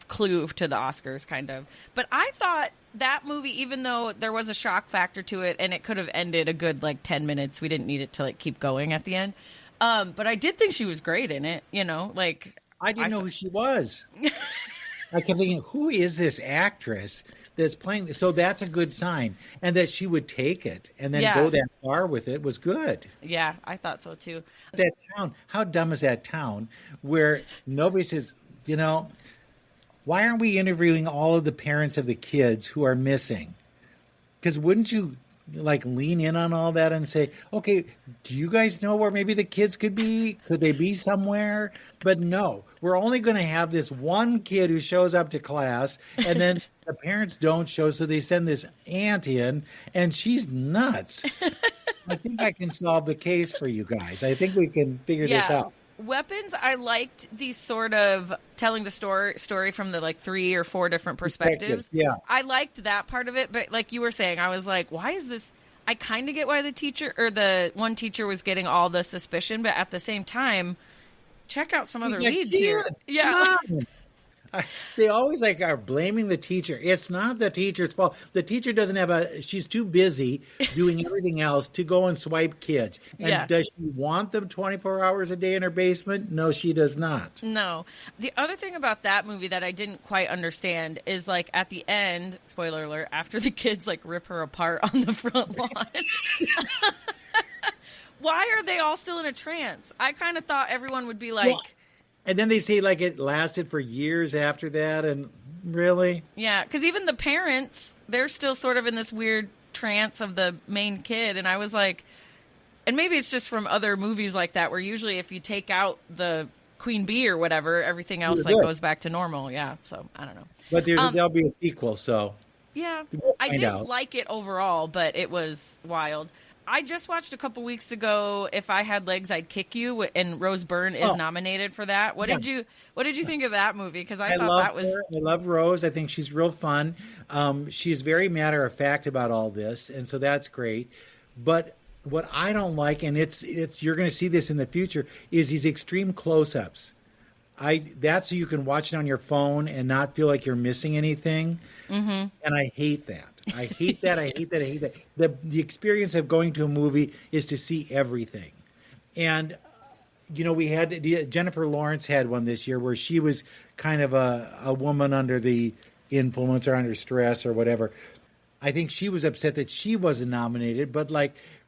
clue to the Oscars, kind of. But I thought that movie, even though there was a shock factor to it, and it could have ended a good, 10 minutes, we didn't need it to, keep going at the end. But I did think she was great in it, I
didn't know who she was. I kept thinking, who is this actress? that's playing. So that's a good sign. And that she would take it and then go that far with it was good.
Yeah, I thought so too.
That town, how dumb is that town where nobody says, why aren't we interviewing all of the parents of the kids who are missing? Because wouldn't you lean in on all that and say, okay, do you guys know where maybe the kids could be? Could they be somewhere? But no, we're only going to have this one kid who shows up to class, and then the parents don't show, so they send this aunt in, and she's nuts. I think I can solve the case for you guys. I think we can figure this out.
Weapons, I liked the sort of telling the story from the 3 or 4 different perspectives.
Yeah.
I liked that part of it, but like you were saying, I was like, why is this? I kind of get why the teacher or the one teacher was getting all the suspicion, but at the same time, check out some other leads here. Yeah.
They always are blaming the teacher. It's not the teacher's fault. The teacher doesn't have she's too busy doing everything else to go and swipe kids. And does she want them 24 hours a day in her basement? No, she does not.
No. The other thing about that movie that I didn't quite understand is at the end, spoiler alert, after the kids rip her apart on the front lawn. Why are they all still in a trance? I kind of thought everyone would be
and then they say it lasted for years after that, and really?
Yeah, because even the parents, they're still sort of in this weird trance of the main kid, and I was like, and maybe it's just from other movies like that, where usually if you take out the queen bee or whatever, everything else goes back to normal. Yeah, so I don't know.
But there'll be a sequel, so
yeah, I didn't like it overall, but it was wild. I just watched a couple weeks ago If I Had Legs, I'd Kick You, and Rose Byrne is nominated for that. What did you think of that movie? Because I thought that was...
I love Rose. I think she's real fun. She's very matter of fact about all this, and so that's great. But what I don't like, and it's you're going to see this in the future, is these extreme close-ups. That's so you can watch it on your phone and not feel like you're missing anything. Mm-hmm. And I hate that. I hate that. I hate that. I hate that. The experience of going to a movie is to see everything. And, we had Jennifer Lawrence had one this year where she was kind of a woman under the influence or under stress or whatever. I think she was upset that she wasn't nominated. But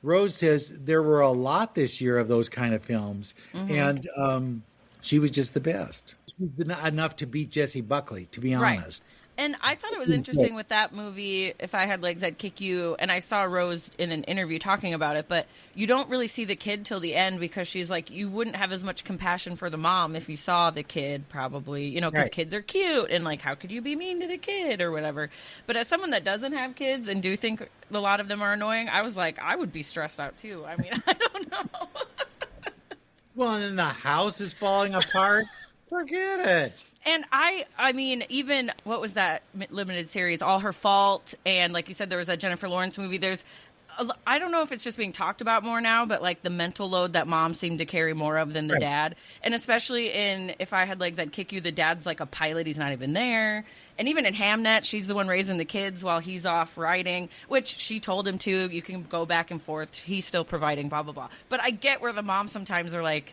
Rose says, there were a lot this year of those kind of films. Mm-hmm. And she was just the best. She's enough to beat Jessie Buckley, to be honest.
And I thought it was interesting with that movie, If I Had Legs, I'd Kick You. And I saw Rose in an interview talking about it, but you don't really see the kid till the end because she's like, you wouldn't have as much compassion for the mom if you saw the kid, probably, because kids are cute and how could you be mean to the kid or whatever. But as someone that doesn't have kids and do think a lot of them are annoying, I was like, I would be stressed out too. I mean, I don't know.
Well, and then the house is falling apart. Forget it.
And I mean, even, what was that limited series, All Her Fault, and like you said, there was that Jennifer Lawrence movie. I don't know if it's just being talked about more now, but the mental load that mom seemed to carry more of than the dad. And especially in If I Had Legs, I'd Kick You, the dad's a pilot. He's not even there. And even in Hamnet, she's the one raising the kids while he's off writing, which she told him to. You can go back and forth. He's still providing, blah, blah, blah. But I get where the moms sometimes are like,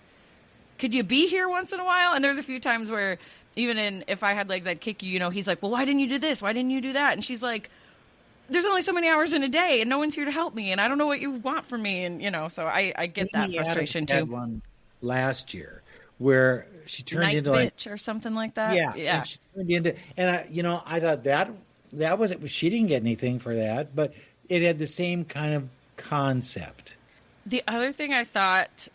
could you be here once in a while? And there's a few times where even in If I Had Legs, I'd Kick You, he's like, well, why didn't you do this? Why didn't you do that? And she's like, there's only so many hours in a day and no one's here to help me. And I don't know what you want from me. And, so I get that frustration too.
Had one last year where she turned
Night
into
bitch or something like that.
Yeah.
Yeah.
And she turned into, and I thought that was it. She didn't get anything for that, but it had the same kind of concept.
The other thing I thought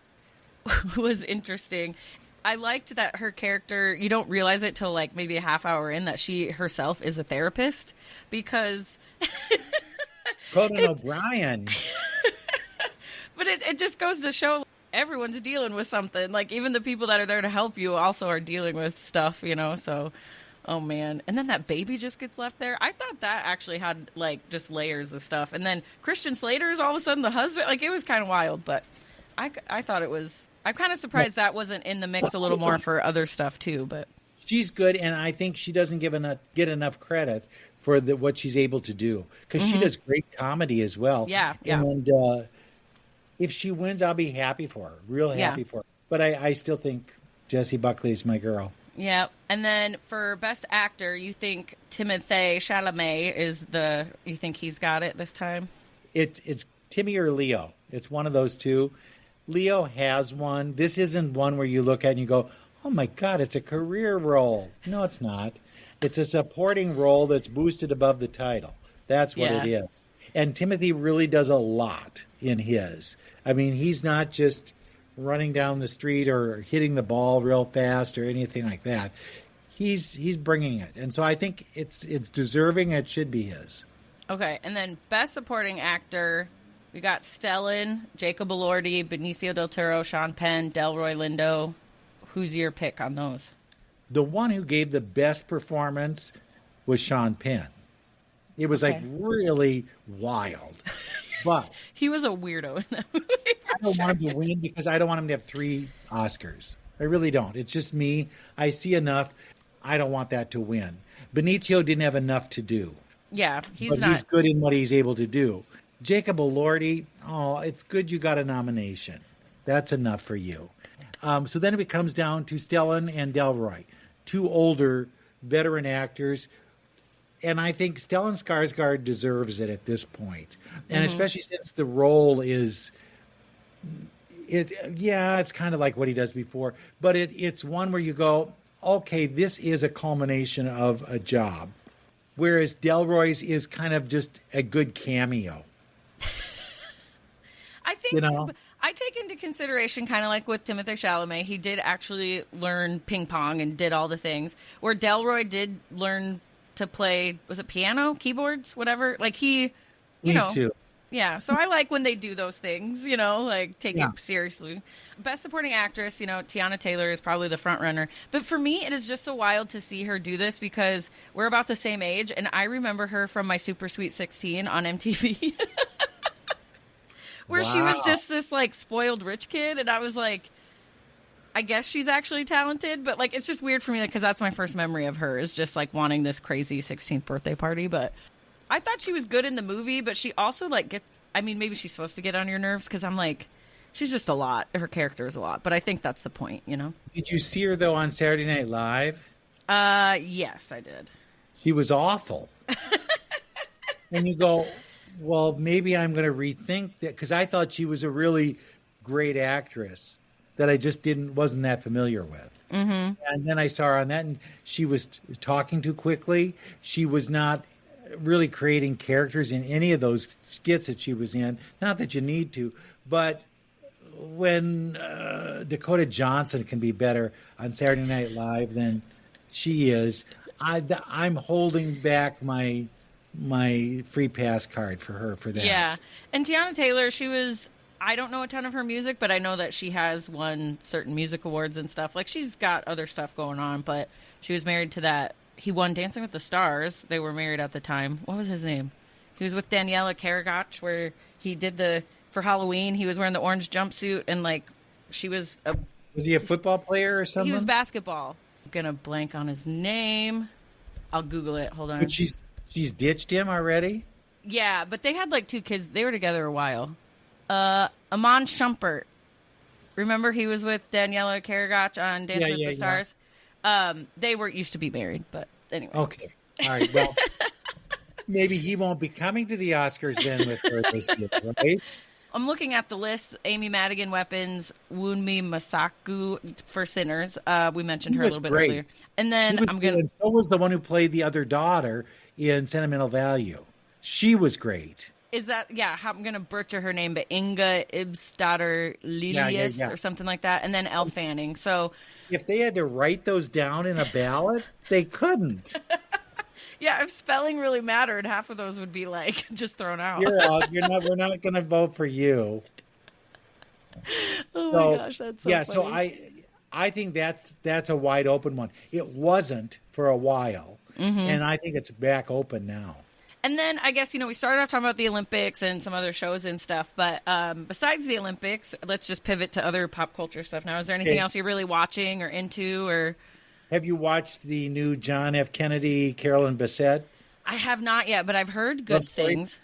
was interesting, I liked that her character, you don't realize it till maybe a half hour in, that she herself is a therapist, because
Conan O'Brien.
But it just goes to show everyone's dealing with something. Even the people that are there to help you also are dealing with stuff, so oh man. And then that baby just gets left there. I thought that actually had just layers of stuff. And then Christian Slater is all of a sudden the husband. It was kind of wild, but I thought it was, I'm kind of surprised that wasn't in the mix a little more for other stuff too. But
she's good, and I think she doesn't get enough credit for what she's able to do, because she does great comedy as well.
Yeah.
And if she wins, I'll be happy for her, real happy for her. But I still think Jessie Buckley is my girl.
Yeah. And then for best actor, you think Timothée Chalamet you think he's got it this time?
It's Timmy or Leo. It's one of those two. Leo has one. This isn't one where you look at it and you go, oh my God, it's a career role. No, it's not. It's a supporting role that's boosted above the title. That's what it is. And Timothy really does a lot in his. I mean, he's not just running down the street or hitting the ball real fast or anything like that. He's bringing it. And so I think it's deserving. It should be his.
Okay. And then best supporting actor, we got Stellan, Jacob Elordi, Benicio del Toro, Sean Penn, Delroy Lindo. Who's your pick on those?
The one who gave the best performance was Sean Penn. It was like really wild. But
he was a weirdo in that movie.
I don't want him to win because I don't want him to have 3 Oscars. I really don't. It's just me. I see enough. I don't want that to win. Benicio didn't have enough to do.
Yeah,
he's good in what he's able to do. Jacob Elordi, it's good you got a nomination. That's enough for you. So then it comes down to Stellan and Delroy, 2 older veteran actors. And I think Stellan Skarsgård deserves it at this point. And especially since the role it's kind of like what he does before. But it's one where you go, okay, this is a culmination of a job. Whereas Delroy's is kind of just a good cameo.
I think I take into consideration kind of like with Timothée Chalamet, he did actually learn ping pong and did all the things. Where Delroy did learn to play, was it piano, keyboards, whatever? Like Me
too.
Yeah, so I like when they do those things, like take it seriously. Best supporting actress, Tiana Taylor is probably the front runner. But for me, it is just so wild to see her do this because we're about the same age, and I remember her from my Super Sweet 16 on MTV. Where she was just this, spoiled rich kid, and I was like, I guess she's actually talented, but, it's just weird for me because that's my first memory of her is just, wanting this crazy 16th birthday party, but I thought she was good in the movie, but she also, maybe she's supposed to get on your nerves because I'm like, she's just a lot. Her character is a lot, but I think that's the point,
Did you see her, though, on Saturday Night Live?
Yes, I did.
She was awful. And you go, well, maybe I'm going to rethink that because I thought she was a really great actress that I just wasn't that familiar with. Mm-hmm. And then I saw her on that, and she was talking too quickly. She was not really creating characters in any of those skits that she was in. Not that you need to, but when Dakota Johnson can be better on Saturday Night Live than she is, I'm holding back my free pass card for her for that.
Yeah. And Tiana Taylor, I don't know a ton of her music, but I know that she has won certain music awards and stuff. She's got other stuff going on, but she was married to that. He won Dancing with the Stars. They were married at the time. What was his name? He was with Daniela Karagach, where he did for Halloween, he was wearing the orange jumpsuit, and she was
Was he a football player or something?
He was basketball. I'm going to blank on his name. I'll Google it. Hold on.
But she's ditched him already?
Yeah, but they had 2 kids. They were together a while. Amon Shumpert. Remember he was with Daniela Karagach on Dancing with the Stars? Yeah. They used to be married, but anyway.
Okay. All right. Well, maybe he won't be coming to the Oscars then with her this year, right?
I'm looking at the list. Amy Madigan Weapons, Wunmi Masaku for Sinners. We mentioned her a little bit earlier. And then
so was the one who played the other daughter in Sentimental Value. She was great.
Is that, I'm going to butcher her name, but Inga Ibsdatter Lilius or something like that. And then Elle Fanning. So
if they had to write those down in a ballot, they couldn't.
Yeah, if spelling really mattered, half of those would be just thrown out.
You're out. We're not going to vote for you.
Oh my gosh, that's so funny.
So I think that's a wide open one. It wasn't for a while, and I think it's back open now.
And then I guess, we started off talking about the Olympics and some other shows and stuff. But besides the Olympics, let's just pivot to other pop culture stuff now. Is there anything else you're really watching or into? Or
have you watched the new John F. Kennedy, Carolyn Bessette?
I have not yet, but I've heard good things.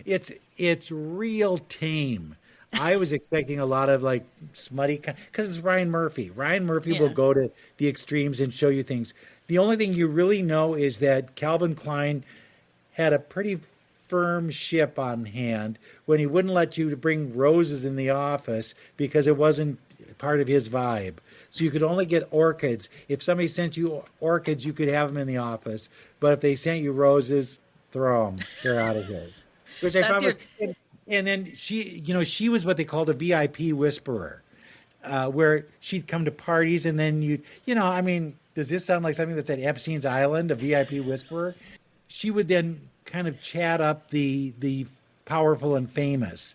It's real tame. I was expecting a lot of like smutty, because it's Ryan Murphy. Ryan Murphy will
Yeah.
go to the extremes and show you things. The only thing you really know is that Calvin Klein had a pretty firm ship on hand when he wouldn't let you bring roses in the office because it wasn't part of his vibe. So you could only get orchids. If somebody sent you orchids, you could have them in the office. But if they sent you roses, throw them. They're out of here. Which I
That's
thought
your
was. And then she was what they called a VIP whisperer, where she'd come to parties and then I mean, does this sound like something that's at Epstein's Island, a VIP whisperer? She would then kind of chat up the powerful and famous,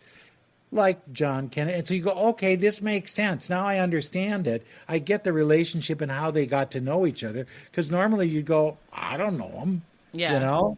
like John Kennedy. And so you go, okay, this makes sense. Now I understand it. I get the relationship and how they got to know each other. Because normally you'd go, I don't know them,
Yeah.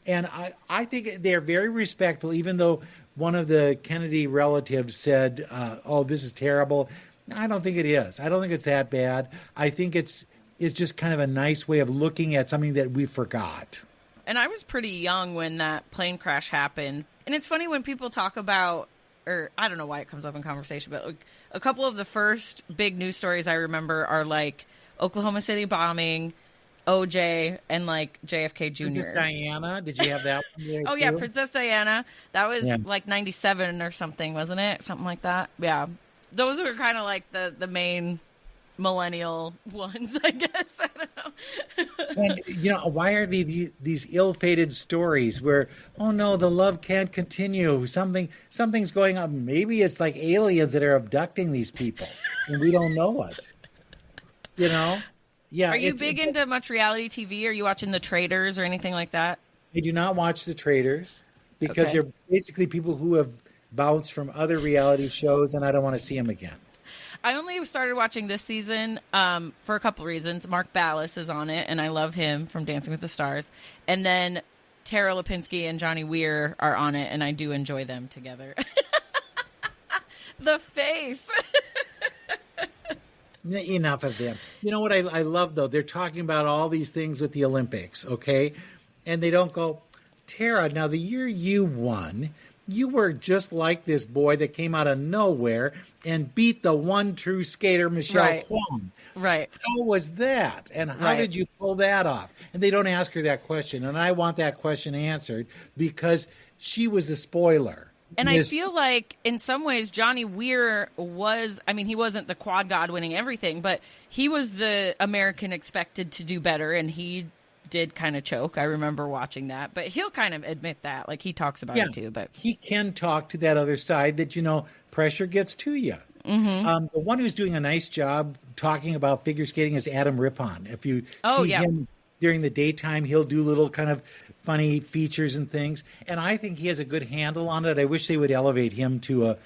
And I think they're very respectful, even though one of the Kennedy relatives said, oh, this is terrible. I don't think it is. I don't think it's that bad. I think it's just kind of a nice way of looking at something that we forgot.
And I was pretty young when that plane crash happened. And it's funny when people talk about, or I don't know why it comes up in conversation, but like, a couple of the first big news stories I remember are like Oklahoma City bombing, OJ, and like JFK Jr.
Princess Diana, did you have that one there
Oh, yeah,
too?
Princess Diana. That was
Yeah.
like 97 or something, wasn't it? Something like that. Yeah. Those were kind of like the main millennial ones, I guess. I don't know.
And why are these ill-fated stories where, oh no, the love can't continue, something's going on? Maybe it's like aliens that are abducting these people and we don't know it. Yeah.
Are you big into much reality TV? Are you watching The Traitors or anything like that?
I do not watch The Traitors because
Okay.
they're basically people who have bounced from other reality shows, and I don't want to see them again.
I only started watching this season for a couple reasons. Mark Ballas is on it, and I love him from Dancing with the Stars. And then Tara Lipinski and Johnny Weir are on it, and I do enjoy them together. The face.
Enough of them. You know what I love, though? They're talking about all these things with the Olympics, okay? And they don't go, Tara, now the year you won, you were just like this boy that came out of nowhere and beat the one true skater, Michelle
Right.
Kwan.
Right.
How was that? And how
Right.
did you pull that off? And they don't ask her that question. And I want that question answered because she was a spoiler.
And I
Miss-
feel like in some ways Johnny Weir was, I mean, he wasn't the quad god winning everything, but he was the American expected to do better, and he did kind of choke. I remember watching that, but he'll kind of admit that. Like, he talks about it too, but
he can talk to that other side that, pressure gets to you.
Mm-hmm.
The one who's doing a nice job talking about figure skating is Adam Rippon. If you see
yeah.
him during the daytime, he'll do little kind of funny features and things. And I think he has a good handle on it. I wish they would elevate him to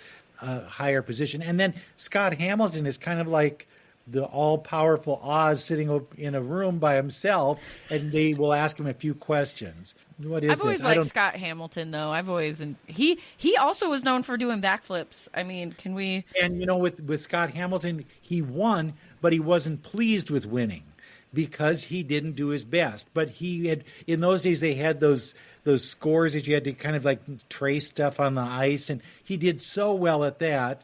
a higher position. And then Scott Hamilton is kind of like the all-powerful Oz sitting in a room by himself, and they will ask him a few questions. What is
I've always
this? I
liked
don't.
Scott Hamilton, though. I've always, and he also was known for doing backflips. I mean, can we?
And with Scott Hamilton, he won, but he wasn't pleased with winning because he didn't do his best. But he had, in those days, they had those scores that you had to kind of like trace stuff on the ice, and he did so well at that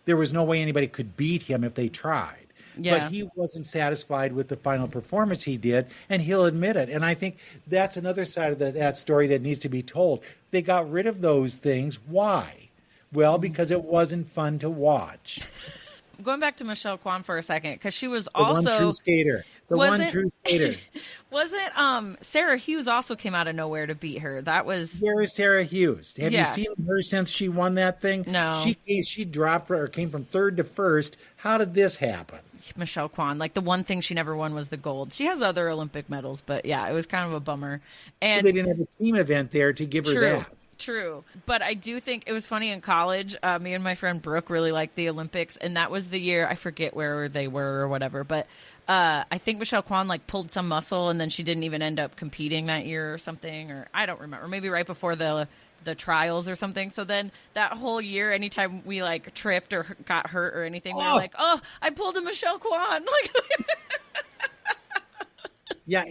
there was no way anybody could beat him if they tried.
Yeah.
But he wasn't satisfied with the final performance he did, and he'll admit it. And I think that's another side of that story that needs to be told. They got rid of those things. Why? Well, because it wasn't fun to watch.
Going back to Michelle Kwan for a second, because she was
The
also
one true skater. The one true skater.
wasn't Sarah Hughes also came out of nowhere to beat her. That was
Where is Sarah Hughes? Have
Yeah.
you seen her since she won that thing?
No.
She dropped or came from third to first. How did this happen?
Michelle Kwan. Like, the one thing she never won was the gold. She has other Olympic medals, but yeah, it was kind of a bummer. And
They didn't have a team event there to give her
True.
that.
True. But I do think it was funny in college. Me and my friend Brooke really liked the Olympics, and that was the year, I forget where they were or whatever, but I think Michelle Kwan like pulled some muscle, and then she didn't even end up competing that year or something, or I don't remember. Maybe right before the trials or something. So then that whole year, anytime we like tripped or got hurt or anything, we were like, oh, I pulled a Michelle Kwan. Like,
Yeah,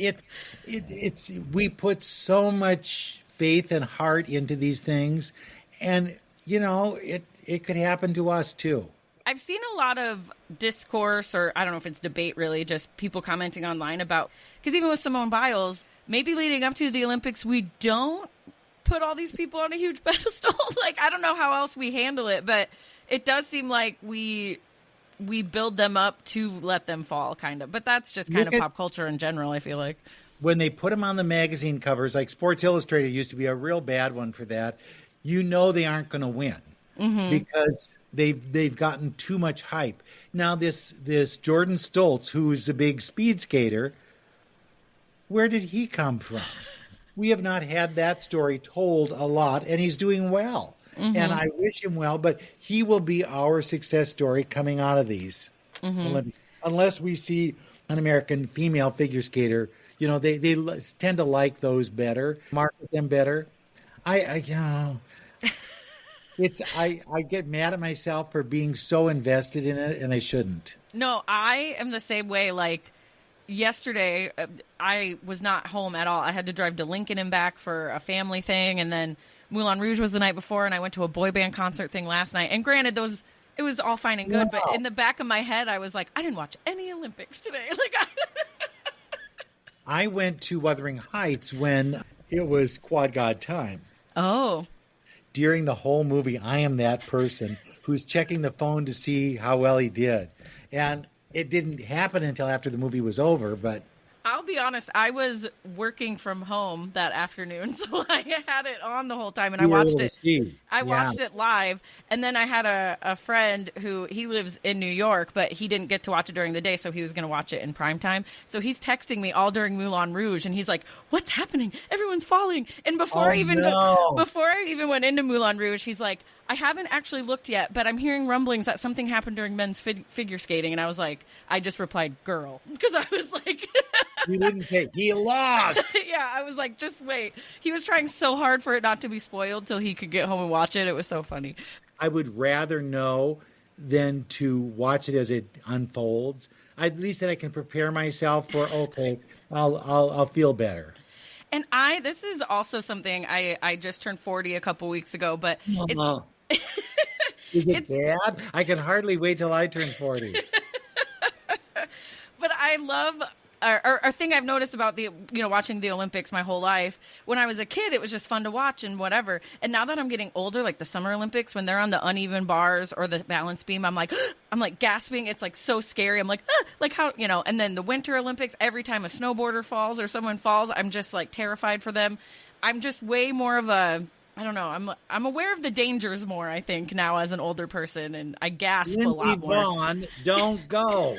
we put so much faith and heart into these things, and it could happen to us too.
I've seen a lot of discourse, or I don't know if it's debate really, just people commenting online about, because even with Simone Biles, maybe leading up to the Olympics, we don't put all these people on a huge pedestal. Like, I don't know how else we handle it, but it does seem like we build them up to let them fall, kind of. But that's just kind of pop culture in general, I feel like.
When they put them on the magazine covers, like Sports Illustrated used to be a real bad one for that, they aren't going to win because they've gotten too much hype. Now this Jordan Stoltz, who's a big speed skater, where did he come from? We have not had that story told a lot, and he's doing well. And I wish him well, but he will be our success story coming out of these Olympics. Unless we see an American female figure skater, they tend to like those better, market them better. I get mad at myself for being so invested in it, and I shouldn't.
No, I am the same way. Like, yesterday, I was not home at all. I had to drive to Lincoln and back for a family thing, and then Moulin Rouge was the night before, and I went to a boy band concert thing last night. And granted, it was all fine and good, but in the back of my head, I was like, I didn't watch any Olympics today. Like,
I went to Wuthering Heights when it was Quad God time.
Oh.
During the whole movie, I am that person who's checking the phone to see how well he did. And it didn't happen until after the movie was over, but
I'll be honest, I was working from home that afternoon, so I had it on the whole time, and I watched it. I watched it live, and then I had a friend he lives in New York, but he didn't get to watch it during the day, so he was going to watch it in prime time. So he's texting me all during Moulin Rouge, and he's like, "What's happening? Everyone's falling!" And before I even went into Moulin Rouge, he's like, "I haven't actually looked yet, but I'm hearing rumblings that something happened during men's figure skating." And I was like, I just replied, "Girl," because I was like.
You didn't say he lost.
Yeah, I was like, just wait. He was trying so hard for it not to be spoiled till he could get home and watch it. It was so funny.
I would rather know than to watch it as it unfolds. At least then I can prepare myself for, okay, I'll feel better.
And this is also something I just turned 40 a couple weeks ago, but it's
Is it bad? I can hardly wait till I turn 40.
But I love a thing I've noticed about watching the Olympics my whole life. When I was a kid, it was just fun to watch and whatever. And now that I'm getting older, like the Summer Olympics, when they're on the uneven bars or the balance beam, I'm like gasping. It's like so scary. I'm like, like how, and then the Winter Olympics, every time a snowboarder falls or someone falls, I'm just like terrified for them. I'm just way more of I don't know. I'm aware of the dangers more, I think, now as an older person, and I gasp a lot more.
Lindsey Vonn, don't go.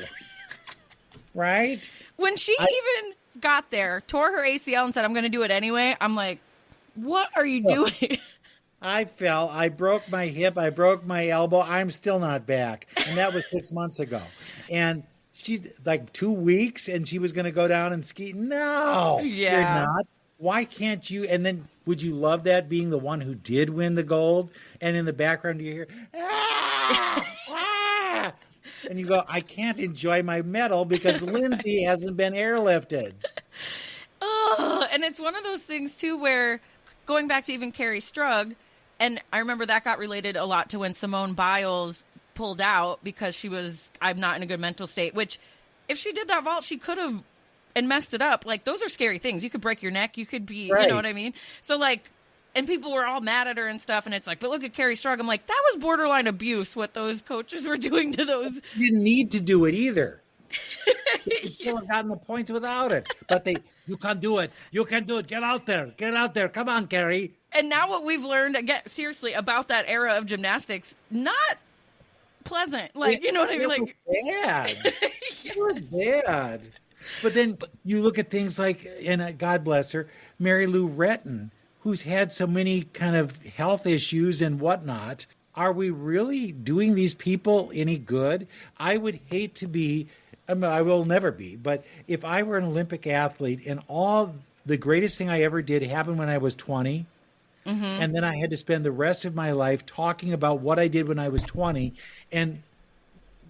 Right?
When she even got there, tore her ACL and said, "I'm going to do it anyway," I'm like, what are you doing?
I fell. I broke my hip. I broke my elbow. I'm still not back. And that was 6 months ago. And she's like 2 weeks, and she was going to go down and ski. No,
yeah.
You're not. Why can't you? And then would you love that, being the one who did win the gold? And in the background, you hear, ah, ah. And you go, I can't enjoy my medal because Lindsey hasn't been airlifted.
Oh, and it's one of those things, too, where going back to even Carrie Strug, and I remember that got related a lot to when Simone Biles pulled out because she was, I'm not in a good mental state, which if she did that vault, she could have and messed it up. Like, those are scary things. You could break your neck. You could be,
right.
You know what I mean? So, like, and people were all mad at her and stuff, and it's like, but look at Carrie Strug. I'm like, that was borderline abuse, what those coaches were doing to those.
You didn't need to do it either. You still have gotten the points without it. But you can't do it. You can do it. Get out there. Get out there. Come on, Carrie.
And now what we've learned, again, seriously, about that era of gymnastics, not pleasant. Like, you know what I mean?
It was bad. It was bad. But then you look at things like, and God bless her, Mary Lou Retton, who's had so many kind of health issues and whatnot. Are we really doing these people any good? I would hate to be, I will never be, but if I were an Olympic athlete and all the greatest thing I ever did happened when I was 20, and then I had to spend the rest of my life talking about what I did when I was 20, and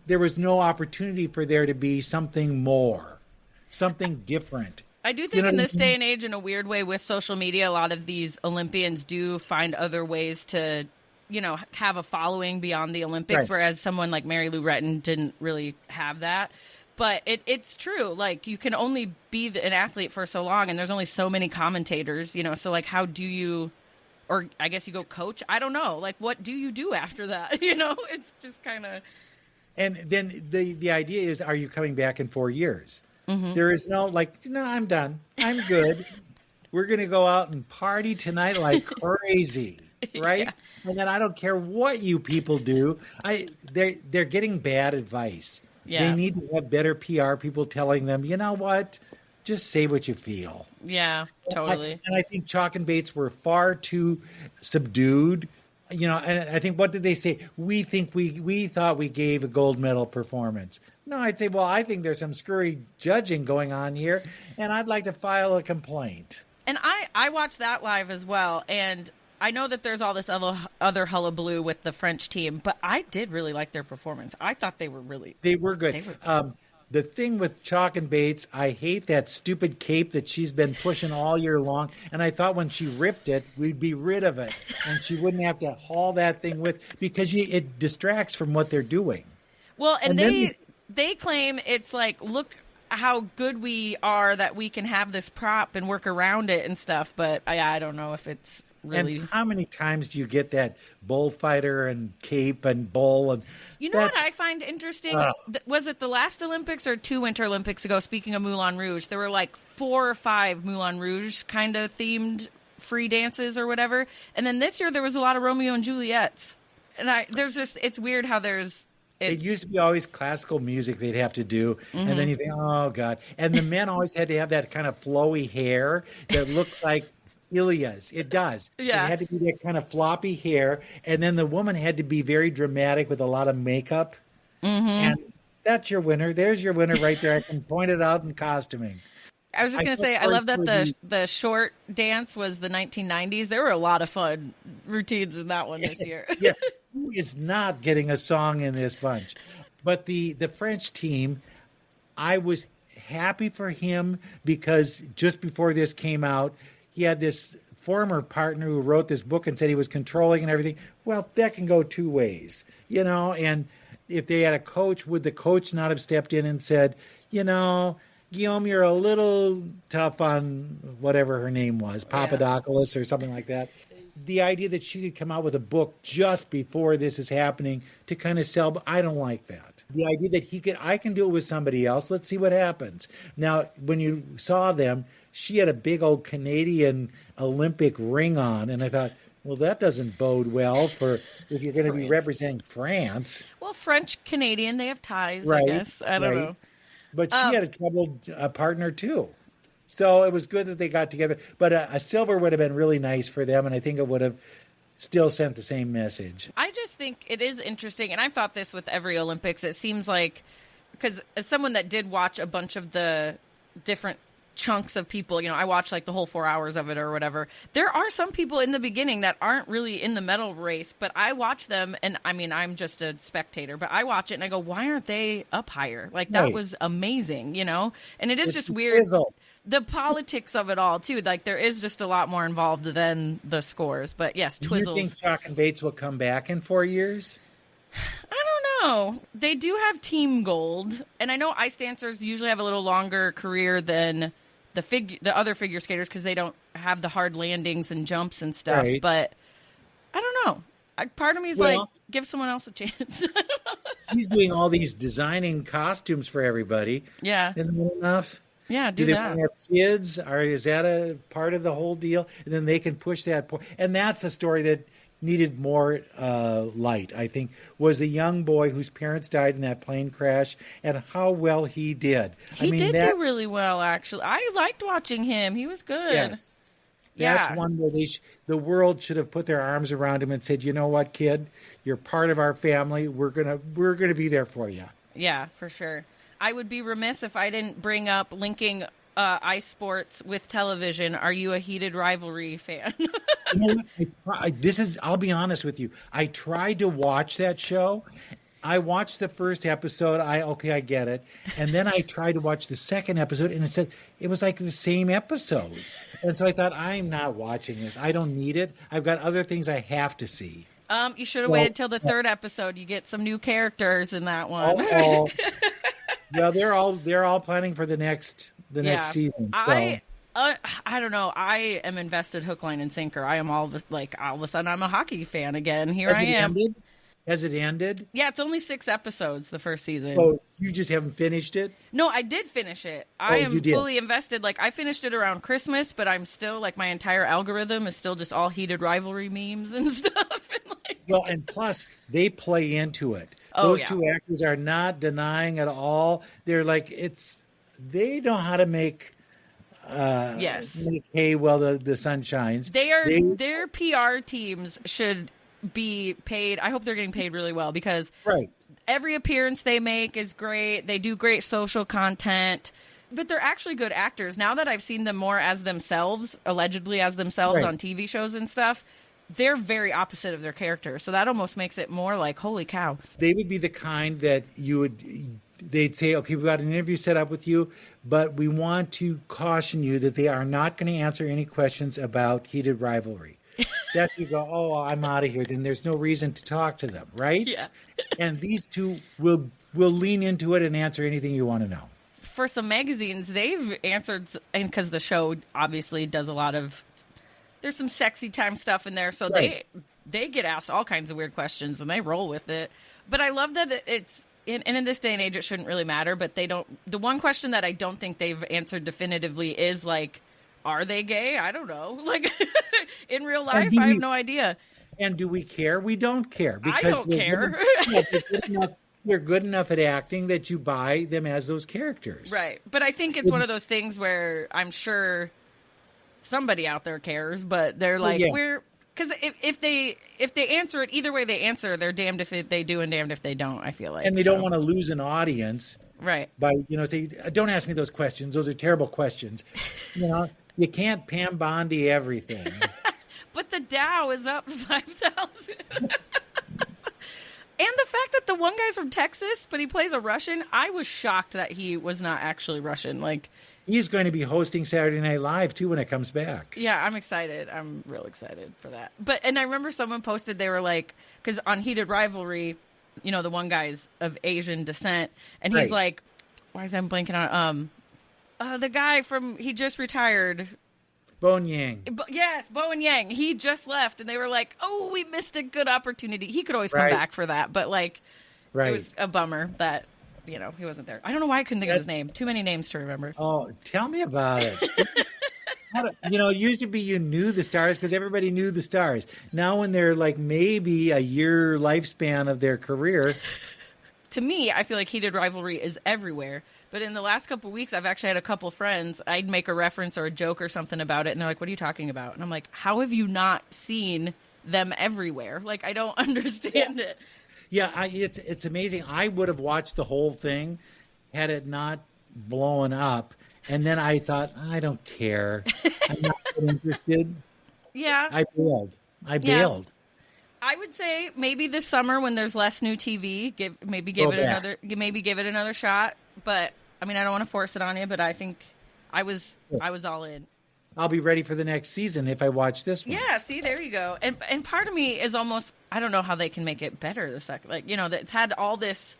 there was no opportunity for there to be something more, something different.
I do think in this day and age, in a weird way, with social media, a lot of these Olympians do find other ways to have a following beyond the Olympics,
Right.
whereas someone like Mary Lou Retton didn't really have that. But it's true. Like, you can only be an athlete for so long, and there's only so many commentators, so like, how do you, or I guess you go coach? I don't know. Like, what do you do after that? It's just kind of.
And then the idea is, are you coming back in 4 years? There is no no, I'm done. I'm good. We're going to go out and party tonight like crazy, right?
Yeah.
And then I don't care what you people do. They're getting bad advice.
Yeah.
They need to have better PR people telling them, you know what? Just say what you feel.
Yeah, totally.
And I think Chalk and Bates were far too subdued. And I think, what did they say? We thought we gave a gold medal performance. No, I'd say, well, I think there's some screwy judging going on here, and I'd like to file a complaint.
And I watched that live as well, and I know that there's all this other hullabaloo with the French team, but I did really like their performance. I thought they were good.
They were good. The thing with Chalk and Bates, I hate that stupid cape that she's been pushing all year long. And I thought when she ripped it, we'd be rid of it. And she wouldn't have to haul that thing with, because it distracts from what they're doing.
Well, and they claim it's like, look how good we are that we can have this prop and work around it and stuff. But I don't know if it's really.
And how many times do you get that bullfighter and cape and bull? And
what I find interesting? Was it the last Olympics or 2 Winter Olympics ago? Speaking of Moulin Rouge, there were like 4 or 5 Moulin Rouge kind of themed free dances or whatever. And then this year there was a lot of Romeo and Juliet's. And it's weird how there's.
It used to be always classical music they'd have to do, and then you think, oh, God. And the men always had to have that kind of flowy hair that looks like Ilya's. It does.
Yeah.
It had to be that kind of floppy hair, and then the woman had to be very dramatic with a lot of makeup. And that's your winner. There's your winner right there. I can point it out in costuming.
I was just going to say, I love that the short dance was the 1990s. There were a lot of fun routines in that one this year.
Yeah. Who is not getting a song in this bunch? But the French team, I was happy for him, because just before this came out, he had this former partner who wrote this book and said he was controlling and everything. Well, that can go 2 ways, and if they had a coach, would the coach not have stepped in and said, Guillaume, you're a little tough on whatever her name was, Papadopoulos or something like that. The idea that she could come out with a book just before this is happening to kind of sell, but I don't like that. The idea that I can do it with somebody else. Let's see what happens. Now, when you saw them, she had a big old Canadian Olympic ring on, and I thought, well, that doesn't bode well for if you're going to be representing France.
Well, French Canadian, they have ties,
right,
I guess. I don't know.
But she had a troubled partner too. So it was good that they got together. But a silver would have been really nice for them, and I think it would have still sent the same message.
I just think it is interesting, and I've thought this with every Olympics. It seems like, because as someone that did watch a bunch of the different chunks of people, I watched like the whole 4 hours of it or whatever. There are some people in the beginning that aren't really in the medal race, but I watch them, and I mean, I'm just a spectator, but I watch it and I go, why aren't they up higher? Like, that was amazing, And it is just weird. The politics of it all too. Like, there is just a lot more involved than the scores. But yes, Twizzles.
Do you think Chalk and Bates will come back in 4 years?
I don't know. They do have team gold, and I know ice dancers usually have a little longer career than the other figure skaters, because they don't have the hard landings and jumps and stuff.
Right.
But I don't know. Part of me is like, give someone else a chance.
He's doing all these designing costumes for everybody.
Yeah.
Isn't that enough?
Yeah,
do
that.
They have kids? Is that a part of the whole deal? And then they can push that point. And that's a story that needed more light, I think, was the young boy whose parents died in that plane crash, and how well he did.
He did do really well, actually. I liked watching him. He was good.
Yes. That's one where the world should have put their arms around him and said, you know what, kid? You're part of our family. We're gonna be there for you.
Yeah, for sure. I would be remiss if I didn't bring up linking ice sports with television. Are you a heated rivalry fan?
You know what? I'll be honest with you. I tried to watch that show. I watched the first episode. I get it. And then I tried to watch the second episode, and it was like the same episode. And so I thought, I'm not watching this. I don't need it. I've got other things I have to see.
You should have
Well,
waited till the third episode. You get some new characters in that one.
oh, yeah, they're all planning for the next season. So.
I don't know. I am invested hook, line, and sinker. I am all of a sudden I'm a hockey fan again. Here I am.
Has it ended?
Yeah, it's only 6 episodes, the first season.
Oh, you just haven't finished it?
No, I did finish it. I am
you did.
fully invested. Like, I finished it around Christmas, but I'm still, like, my entire algorithm is still just all heated rivalry memes and stuff.
Well, and plus, they play into it.
Oh,
Those
yeah.
two actors are not denying at all. They're like, they know how to make
yes.
make hay while the sun shines.
Their PR teams should be paid. I hope they're getting paid really well, because
right.
every appearance they make is great. They do great social content, but they're actually good actors. Now that I've seen them more as themselves, allegedly as themselves
Right.
on TV shows and stuff, they're very opposite of their character. So that almost makes it more like, holy cow.
They would be the kind that they'd say, okay, we've got an interview set up with you, but we want to caution you that they are not going to answer any questions about heated rivalry. That's you go, oh, I'm out of here. Then there's no reason to talk to them, right?
Yeah.
And these two will lean into it and answer anything you want to know.
For some magazines, they've answered, and because the show obviously does a lot of, there's some sexy time stuff in there, so
Right.
they get asked all kinds of weird questions and they roll with it. But I love that it's in this day and age it shouldn't really matter, but they don't. The one question that I don't think they've answered definitively is like, are they gay? I don't know. Like in real life, I have no idea.
And do we care? We don't care,
I don't care.
They're good enough at acting that you buy them as those characters.
Right. But I think it's one of those things where I'm sure somebody out there cares, but they're like,
yeah.
because if they answer it, either way they answer, they're damned if they do and damned if they don't, I feel like.
And they don't want to lose an audience.
Right.
By, say, don't ask me those questions. Those are terrible questions. You can't Pam Bondi everything.
But the Dow is up 5,000. And the fact that the one guy's from Texas, but he plays a Russian, I was shocked that he was not actually Russian. Like,
he's going to be hosting Saturday Night Live, too, when it comes back.
yeah, I'm excited. I'm real excited for that. And I remember someone posted, they were like, because on Heated Rivalry, the one guy's of Asian descent, and he's
Right.
like, why is I'm blanking on the guy he just retired.
Bone Yang.
Yes, Bowen Yang. He just left, and they were like, "Oh, we missed a good opportunity." He could always come
Right.
back for that, but like,
Right.
it was a bummer that he wasn't there. I don't know why I couldn't think of his name. Too many names to remember.
Oh, tell me about it. It used to be you knew the stars because everybody knew the stars. Now when they're like maybe a year lifespan of their career.
To me, I feel like Heated Rivalry is everywhere. But in the last couple of weeks, I've actually had a couple friends. I'd make a reference or a joke or something about it, and they're like, "What are you talking about?" And I'm like, "How have you not seen them everywhere? Like, I don't understand it."
Yeah, it's amazing. I would have watched the whole thing had it not blown up. And then I thought, I don't care. I'm not interested.
Yeah.
I bailed.
I would say maybe this summer when there's less new TV, give it another shot. But I mean, I don't want to force it on you, but I think I was all in.
I'll be ready for the next season if I watch this one.
Yeah, see, there you go. And part of me is almost, I don't know how they can make it better the second. Like, that it's had all this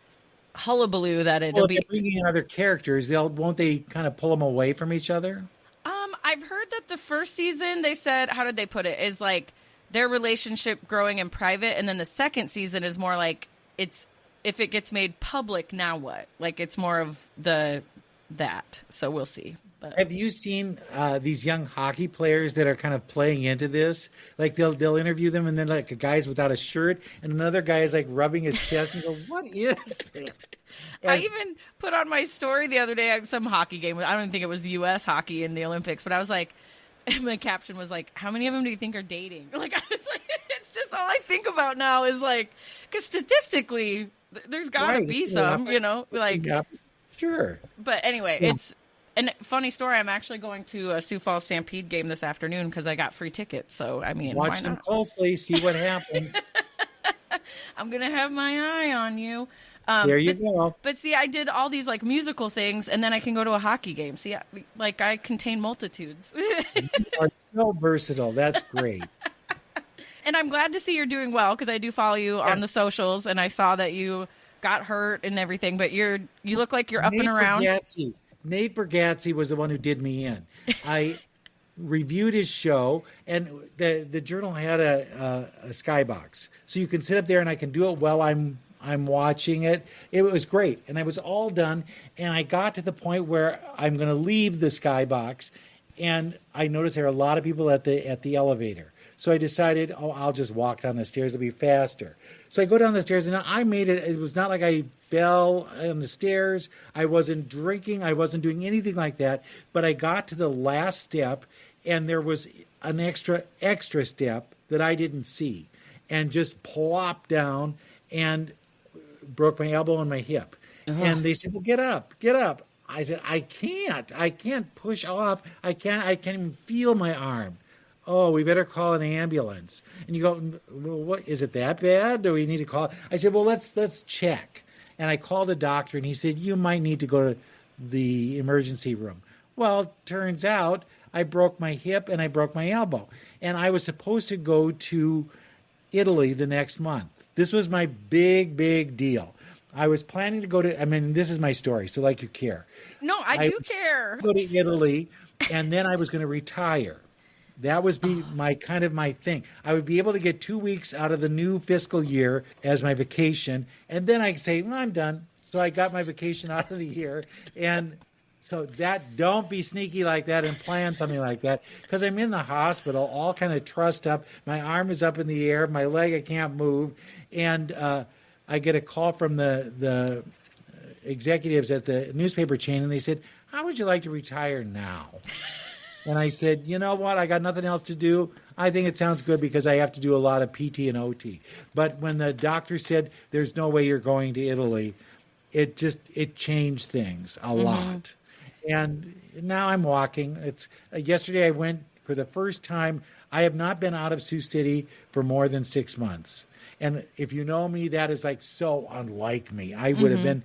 hullabaloo that it'll be.
If they're bringing in other characters, won't they kind of pull them away from each other?
I've heard that the first season, they said, how did they put it? Is like their relationship growing in private, and then the second season is more like it's if it gets made public, now what? Like it's more of that. So we'll see. But
Have you seen these young hockey players that are kind of playing into this? Like they'll interview them, and then like a guy's without a shirt, and another guy is like rubbing his chest, and you go, "What is this?"
I even put on my story the other day some hockey game. I don't even think it was U.S. hockey in the Olympics, but I was like, my caption was like, "How many of them do you think are dating?" Like I was like, it's just all I think about now is like, because statistically, there's got to be some, like
sure.
But anyway, it's. And funny story, I'm actually going to a Sioux Falls Stampede game this afternoon because I got free tickets. So, I mean,
Watch them closely, see what happens.
I'm going to have my eye on you.
There you go.
But see, I did all these like musical things, and then I can go to a hockey game. See, I contain multitudes.
You are so versatile. That's great.
And I'm glad to see you're doing well because I do follow you on the socials, and I saw that you got hurt and everything. But you look like you're up and around.
Nate Bargatze was the one who did me in. I reviewed his show, and the journal had a skybox, so you can sit up there and I can do it while I'm watching it. It was great, and I was all done, and I got to the point where I'm going to leave the skybox, and I noticed there are a lot of people at the elevator. So I decided, I'll just walk down the stairs. It'll be faster. So I go down the stairs, and I made it. It was not like I fell on the stairs. I wasn't drinking. I wasn't doing anything like that. But I got to the last step, and there was an extra step that I didn't see, and just plopped down and broke my elbow and my hip. And they said, well, get up. I said, I can't push off. I can't even feel my arm. Oh, we better call an ambulance. And you go, well, what, is it that bad? Do we need to call? I said, well, let's check. And I called a doctor, and he said, you might need to go to the emergency room. Well, turns out I broke my hip and I broke my elbow. And I was supposed to go to Italy the next month. This was my big deal. I was planning to go to, this is my story, so like you care.
No, I do care.
Go to Italy, and then I was going to retire. That was my thing. I would be able to get 2 weeks out of the new fiscal year as my vacation, and then I could say, well, I'm done. So I got my vacation out of the year, and so don't be sneaky like that and plan something like that, because I'm in the hospital, all kind of trussed up. My arm is up in the air, my leg I can't move, and I get a call from the executives at the newspaper chain, and they said, how would you like to retire now? And I said, you know what? I got nothing else to do. I think it sounds good because I have to do a lot of PT and OT. But when the doctor said there's no way you're going to Italy, it changed things a lot. And now I'm walking. Yesterday I went for the first time. I have not been out of Sioux City for more than 6 months. And if you know me, that is like so unlike me. I would have been,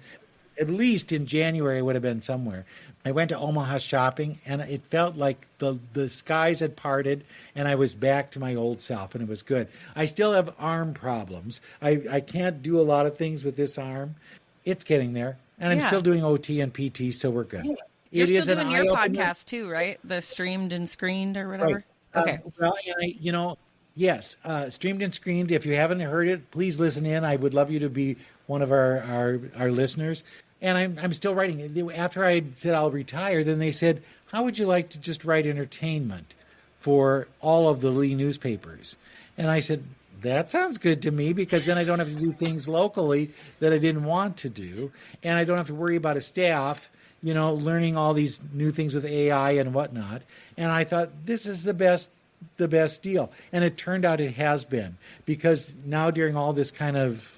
at least in January, I would have been somewhere. I went to Omaha shopping, and it felt like the skies had parted, and I was back to my old self, and it was good. I still have arm problems. I can't do a lot of things with this arm. It's getting there, and I'm still doing OT and PT, so we're good.
You're still doing your podcast too, right? The Streamed and Screened or whatever?
Right.
Okay.
Yes, Streamed and Screened. If you haven't heard it, please listen in. I would love you to be one of our listeners. And I'm still writing. After I said I'll retire, then they said, how would you like to just write entertainment for all of the Lee newspapers? And I said, that sounds good to me, because then I don't have to do things locally that I didn't want to do. And I don't have to worry about a staff, learning all these new things with AI and whatnot. And I thought, this is the best deal. And it turned out it has been, because now during all this kind of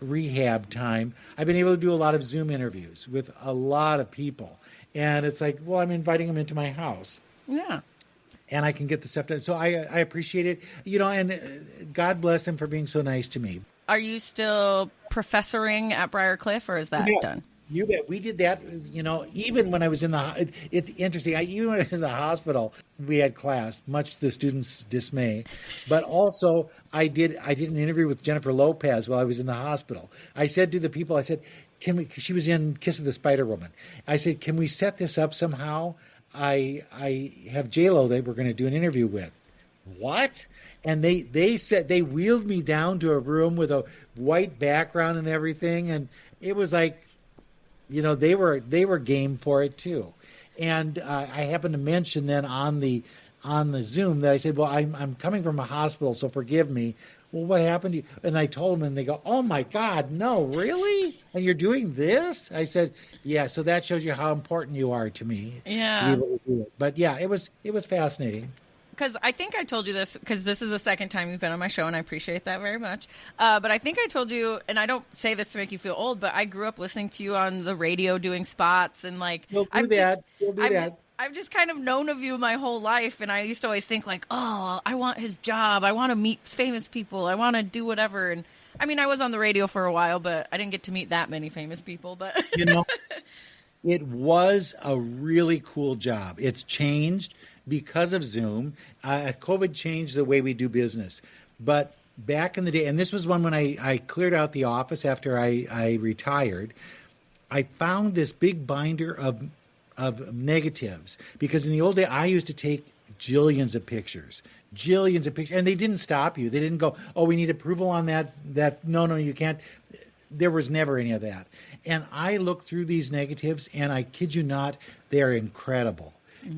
rehab time, I've been able to do a lot of Zoom interviews with a lot of people. And it's like, well, I'm inviting them into my house.
Yeah.
And I can get the stuff done. So I appreciate it, and God bless him for being so nice to me.
Are you still professoring at Briarcliff, or is that done?
You bet. We did that, even when I was it's interesting. Even when I was in the hospital, we had class, much to the students' dismay. But also, I did an interview with Jennifer Lopez while I was in the hospital. I said to the people, she was in Kiss of the Spider Woman. I said, can we set this up somehow? I have J-Lo that we're going to do an interview with. What? And they said, they wheeled me down to a room with a white background and everything. And it was like, they were game for it too. And I happened to mention then on the Zoom that I said, well, I'm coming from a hospital, so forgive me. Well, what happened to you? And I told them, and they go, oh my God, no, really? And you're doing this? I said, yeah. So that shows you how important you are to me.
Yeah.
To be able to do it. But yeah, it was fascinating.
Because I think I told you this, because this is the second time you've been on my show, and I appreciate that very much. But I think I told you, and I don't say this to make you feel old, but I grew up listening to you on the radio doing spots, and like
You'll do that.
I've just kind of known of you my whole life, and I used to always think like, oh, I want his job. I want to meet famous people. I want to do whatever. And I mean, I was on the radio for a while, but I didn't get to meet that many famous people. But
it was a really cool job. It's changed because of Zoom. COVID changed the way we do business. But back in the day, and this was one when I cleared out the office after I retired, I found this big binder of negatives because in the old day I used to take jillions of pictures, and they didn't stop you. They didn't go, "Oh, we need approval on that." No, you can't. There was never any of that. And I looked through these negatives, and I kid you not, they are incredible.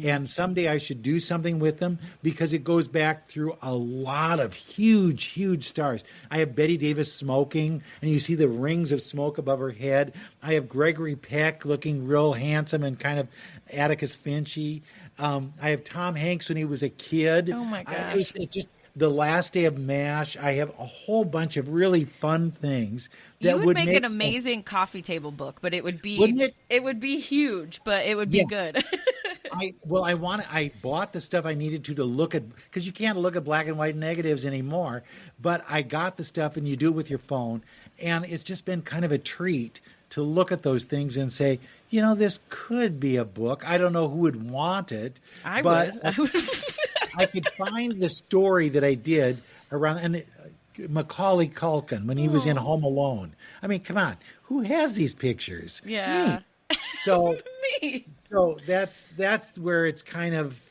And someday I should do something with them because it goes back through a lot of huge stars. I have Betty Davis smoking, and you see the rings of smoke above her head. I have Gregory Peck looking real handsome and kind of Atticus Finchy. I have Tom Hanks when he was a kid.
Oh my gosh.
It just the last day of MASH. I have a whole bunch of really fun things that
You would make
make
an amazing coffee table book, but it would be
Wouldn't it?
it would be huge, but it would be good.
I bought the stuff I needed to look at because you can't look at black and white negatives anymore. But I got the stuff, and you do it with your phone, and it's just been kind of a treat to look at those things and say, this could be a book. I don't know who would want it,
I
but
would.
I could find the story that I did around and Macaulay Culkin when he was in Home Alone. I mean, come on, who has these pictures?
Yeah.
Me. So
Me.
So that's where it's kind of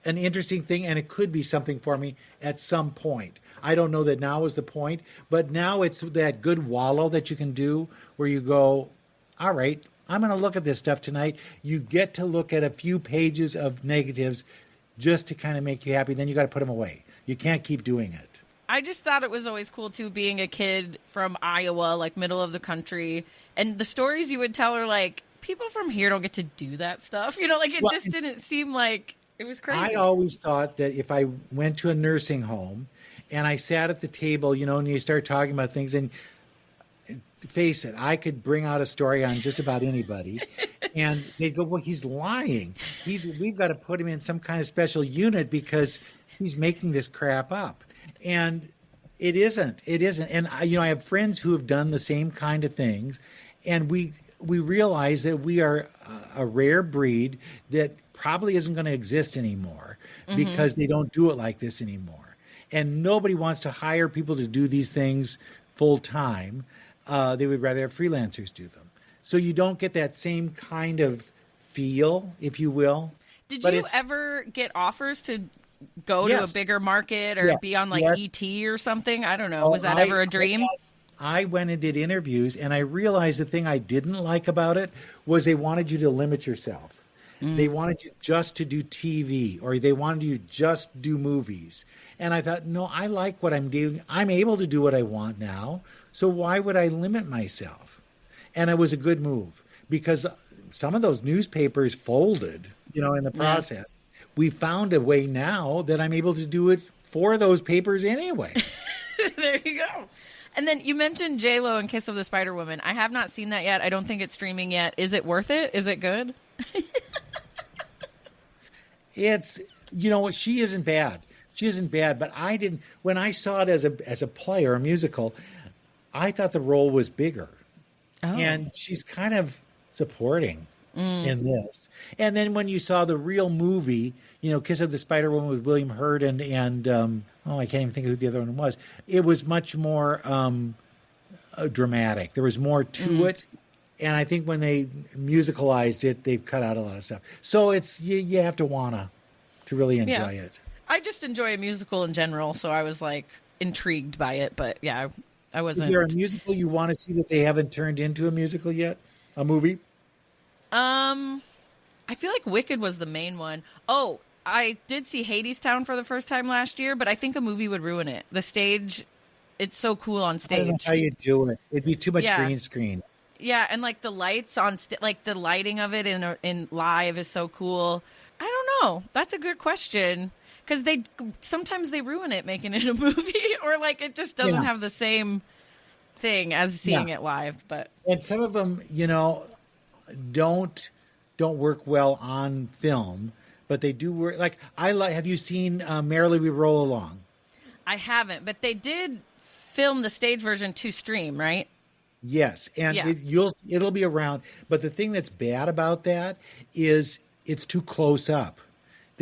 an interesting thing, and it could be something for me at some point. I don't know that now is the point, but now it's that good wallow that you can do where you go, all right, I'm going to look at this stuff tonight. You get to look at a few pages of negatives just to kind of make you happy. Then you got to put them away. You can't keep doing it.
I just thought it was always cool too, being a kid from Iowa, like middle of the country, and the stories you would tell are like, people from here don't get to do that stuff. Like it just didn't seem like it was crazy.
I always thought that if I went to a nursing home and I sat at the table, and you start talking about things, and face it, I could bring out a story on just about anybody. And they'd go, well, he's lying. We've got to put him in some kind of special unit because he's making this crap up. And it isn't. And I have friends who have done the same kind of things. And we realize that we are a rare breed that probably isn't going to exist anymore because they don't do it like this anymore. And nobody wants to hire people to do these things full time. They would rather have freelancers do them. So you don't get that same kind of feel, if you will.
Did you ever get offers to go to a bigger market or be on like ET or something? I don't know. Was that ever a dream?
I went and did interviews, and I realized the thing I didn't like about it was they wanted you to limit yourself. They wanted you just to do TV, or they wanted you just do movies. And I thought, no, I like what I'm doing. I'm able to do what I want now. So why would I limit myself? And it was a good move because some of those newspapers folded, in the process. Yeah. We found a way now that I'm able to do it for those papers anyway.
There you go. And then you mentioned J-Lo and Kiss of the Spider Woman. I have not seen that yet. I don't think it's streaming yet. Is it worth it? Is it good?
It's, she isn't bad. She isn't bad, but I didn't. When I saw it as a play or a musical, I thought the role was bigger, and she's kind of supporting in this. And then when you saw the real movie, Kiss of the Spider Woman with William Hurt and I can't even think of who the other one was. It was much more dramatic. There was more to it. And I think when they musicalized it, they cut out a lot of stuff. So it's you have to wanna to really enjoy it.
I just enjoy a musical in general, so I was like intrigued by it. But yeah, I wasn't.
Is there a musical you want to see that they haven't turned into a musical yet? A movie?
I feel like Wicked was the main one. Oh, I did see Hadestown for the first time last year, but I think a movie would ruin it. The stage, it's so cool on stage.
I don't know how you do it. It'd be too much green screen.
Yeah, and like the lights on, like the lighting of it in live is so cool. I don't know. That's a good question because sometimes they ruin it making it a movie, or like it just doesn't have the same thing as seeing it live. But
and some of them, don't work well on film, but they do work. Like have you seen Merrily We Roll Along?
I haven't, but they did film the stage version to stream, right?
Yes, and it'll be around. But the thing that's bad about that is it's too close up.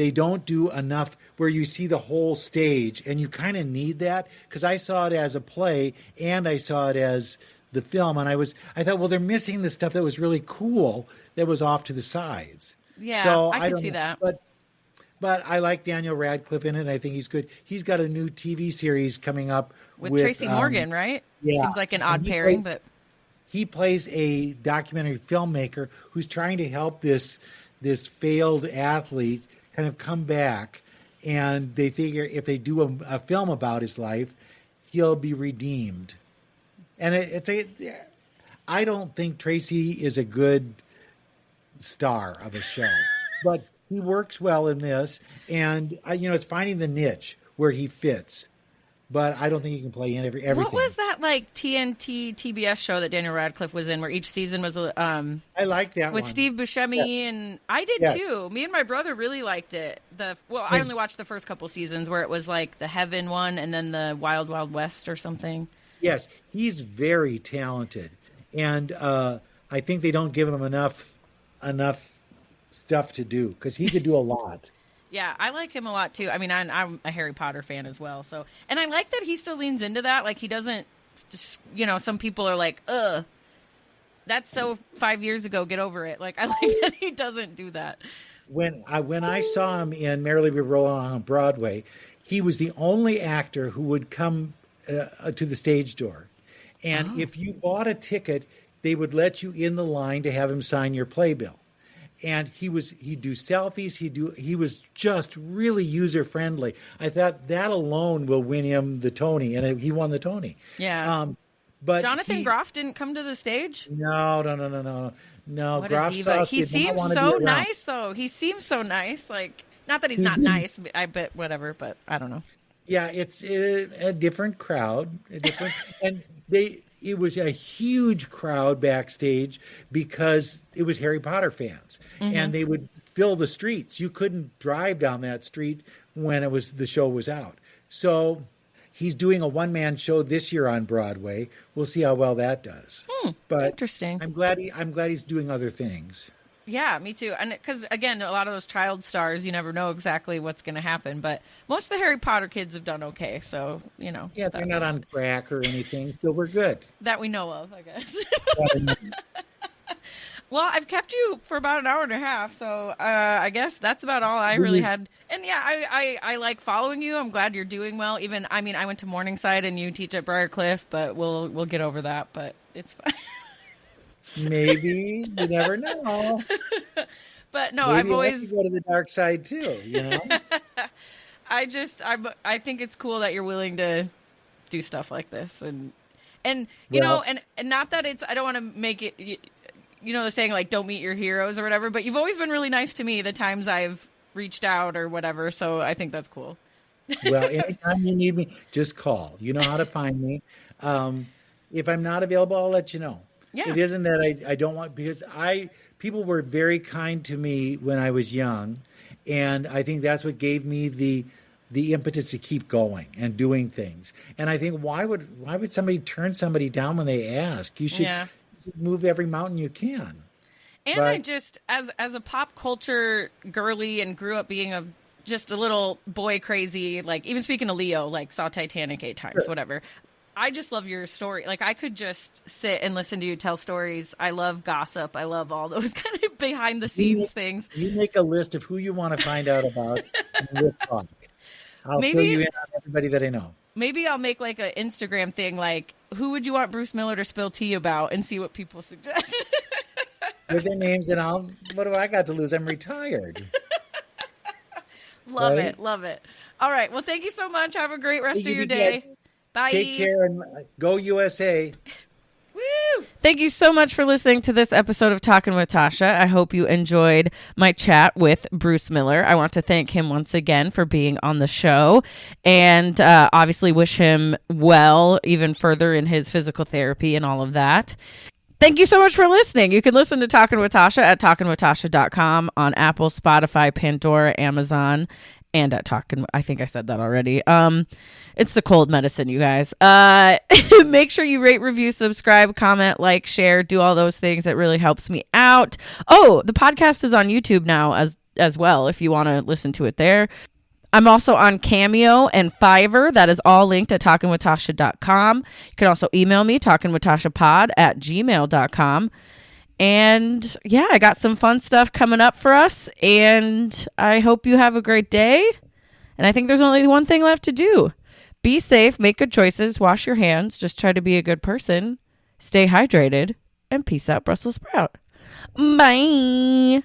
they don't do enough where you see the whole stage, and you kind of need that, because I saw it as a play and I saw it as the film, and I thought, well, they're missing the stuff that was really cool that was off to the sides.
Yeah,
so
I can
don't
see
know.
that.
But I like Daniel Radcliffe in it. I think he's good. He's got a new TV series coming up
with Tracy Morgan, right?
Yeah.
Seems like an odd pairing, but
he plays a documentary filmmaker who's trying to help this failed athlete kind of come back, and they figure if they do a film about his life, he'll be redeemed. And I don't think Tracy is a good star of a show, but he works well in this, and it's finding the niche where he fits. But I don't think he can play in everything.
What was that like TNT TBS show that Daniel Radcliffe was in, where each season was
I like that
with
one.
Steve Buscemi,
Yes.
and I did
Yes.
too. Me and my brother really liked it. I only watched the first couple seasons, where it was like the Heaven one and then the Wild Wild West or something.
Yes, he's very talented, and I think they don't give him enough stuff to do, because he could do a lot.
Yeah, I like him a lot too. I mean, I'm a Harry Potter fan as well. So, and I like that he still leans into that. Like, he doesn't just, some people are like, ugh, that's so 5 years ago. Get over it. Like, I like that he doesn't do that.
When I saw him in Merrily We Roll on Broadway, he was the only actor who would come to the stage door, and if you bought a ticket, they would let you in the line to have him sign your playbill. And he'd do selfies. He was just really user friendly. I thought that alone will win him the Tony, and he won the Tony.
Yeah.
But
Jonathan Groff didn't come to the stage?
No.
What
Groff
a diva. He
did not
seems
want to
so
be around.
nice, though. He seems so nice. Like, not that he's not nice, but I bet whatever, but I don't know.
Yeah, it's a different crowd, and it was a huge crowd backstage because it was Harry Potter fans, and they would fill the streets. You couldn't drive down that street when the show was out. So he's doing a one-man show this year on Broadway. We'll see how well that does. But
Interesting.
I'm glad he's doing other things.
Yeah, me too. And because, again, a lot of those child stars, you never know exactly what's going to happen. But most of the Harry Potter kids have done okay. So,
Yeah, they're not on crack or anything, so we're good.
That we know of, I guess. Well, I've kept you for about an hour and a half, so I guess that's about all I really had. And yeah, I like following you. I'm glad you're doing well. I went to Morningside and you teach at Briarcliff, but we'll get over that. But it's fine.
Maybe, you never know.
But no,
Maybe
I've always
go to the dark side too.
I think it's cool that you're willing to do stuff like this, and and not that it's, I don't want to make it, the saying like don't meet your heroes or whatever, but you've always been really nice to me the times I've reached out or whatever, so I think that's cool.
Well, anytime you need me, just call. You know how to find me. If I'm not available, I'll let you know.
Yeah.
It isn't that I don't want, because people were very kind to me when I was young, and I think that's what gave me the impetus to keep going and doing things. And I think why would somebody turn somebody down when they ask? You should move every mountain you can.
And I just, as a pop culture girly, and grew up being just a little boy crazy, like even speaking to Leo, like saw Titanic 8 times, whatever. I just love your story. Like, I could just sit and listen to you tell stories. I love gossip. I love all those kind of behind the scenes things.
You make a list of who you want to find out about, and we'll talk. I'll fill you in on everybody that I know. Maybe
I'll make like an Instagram thing, like, who would you want Bruce Miller to spill tea about, and see what people suggest.
With their names, and what do I got to lose? I'm retired.
Love it. All right. Well, thank you so much. Have a great rest of your day. Bye.
Take care and go USA.
Woo! Thank you so much for listening to this episode of Talking with Tasha. I hope you enjoyed my chat with Bruce Miller. I want to thank him once again for being on the show, and obviously wish him well even further in his physical therapy and all of that. Thank you so much for listening. You can listen to Talking with Tasha at talkingwithtasha.com, on Apple, Spotify, Pandora, Amazon, and at I think I said that already. It's the cold medicine, you guys. Make sure you rate, review, subscribe, comment, like, share, do all those things. It really helps me out. Oh, the podcast is on YouTube now as well if you want to listen to it there. I'm also on Cameo and Fiverr. That is all linked at talkingwithtasha.com. You can also email me, talkingwithtashapod@gmail.com. And yeah, I got some fun stuff coming up for us. And I hope you have a great day. And I think there's only one thing left to do. Be safe, make good choices, wash your hands, just try to be a good person, stay hydrated, and peace out, Brussels sprout. Bye.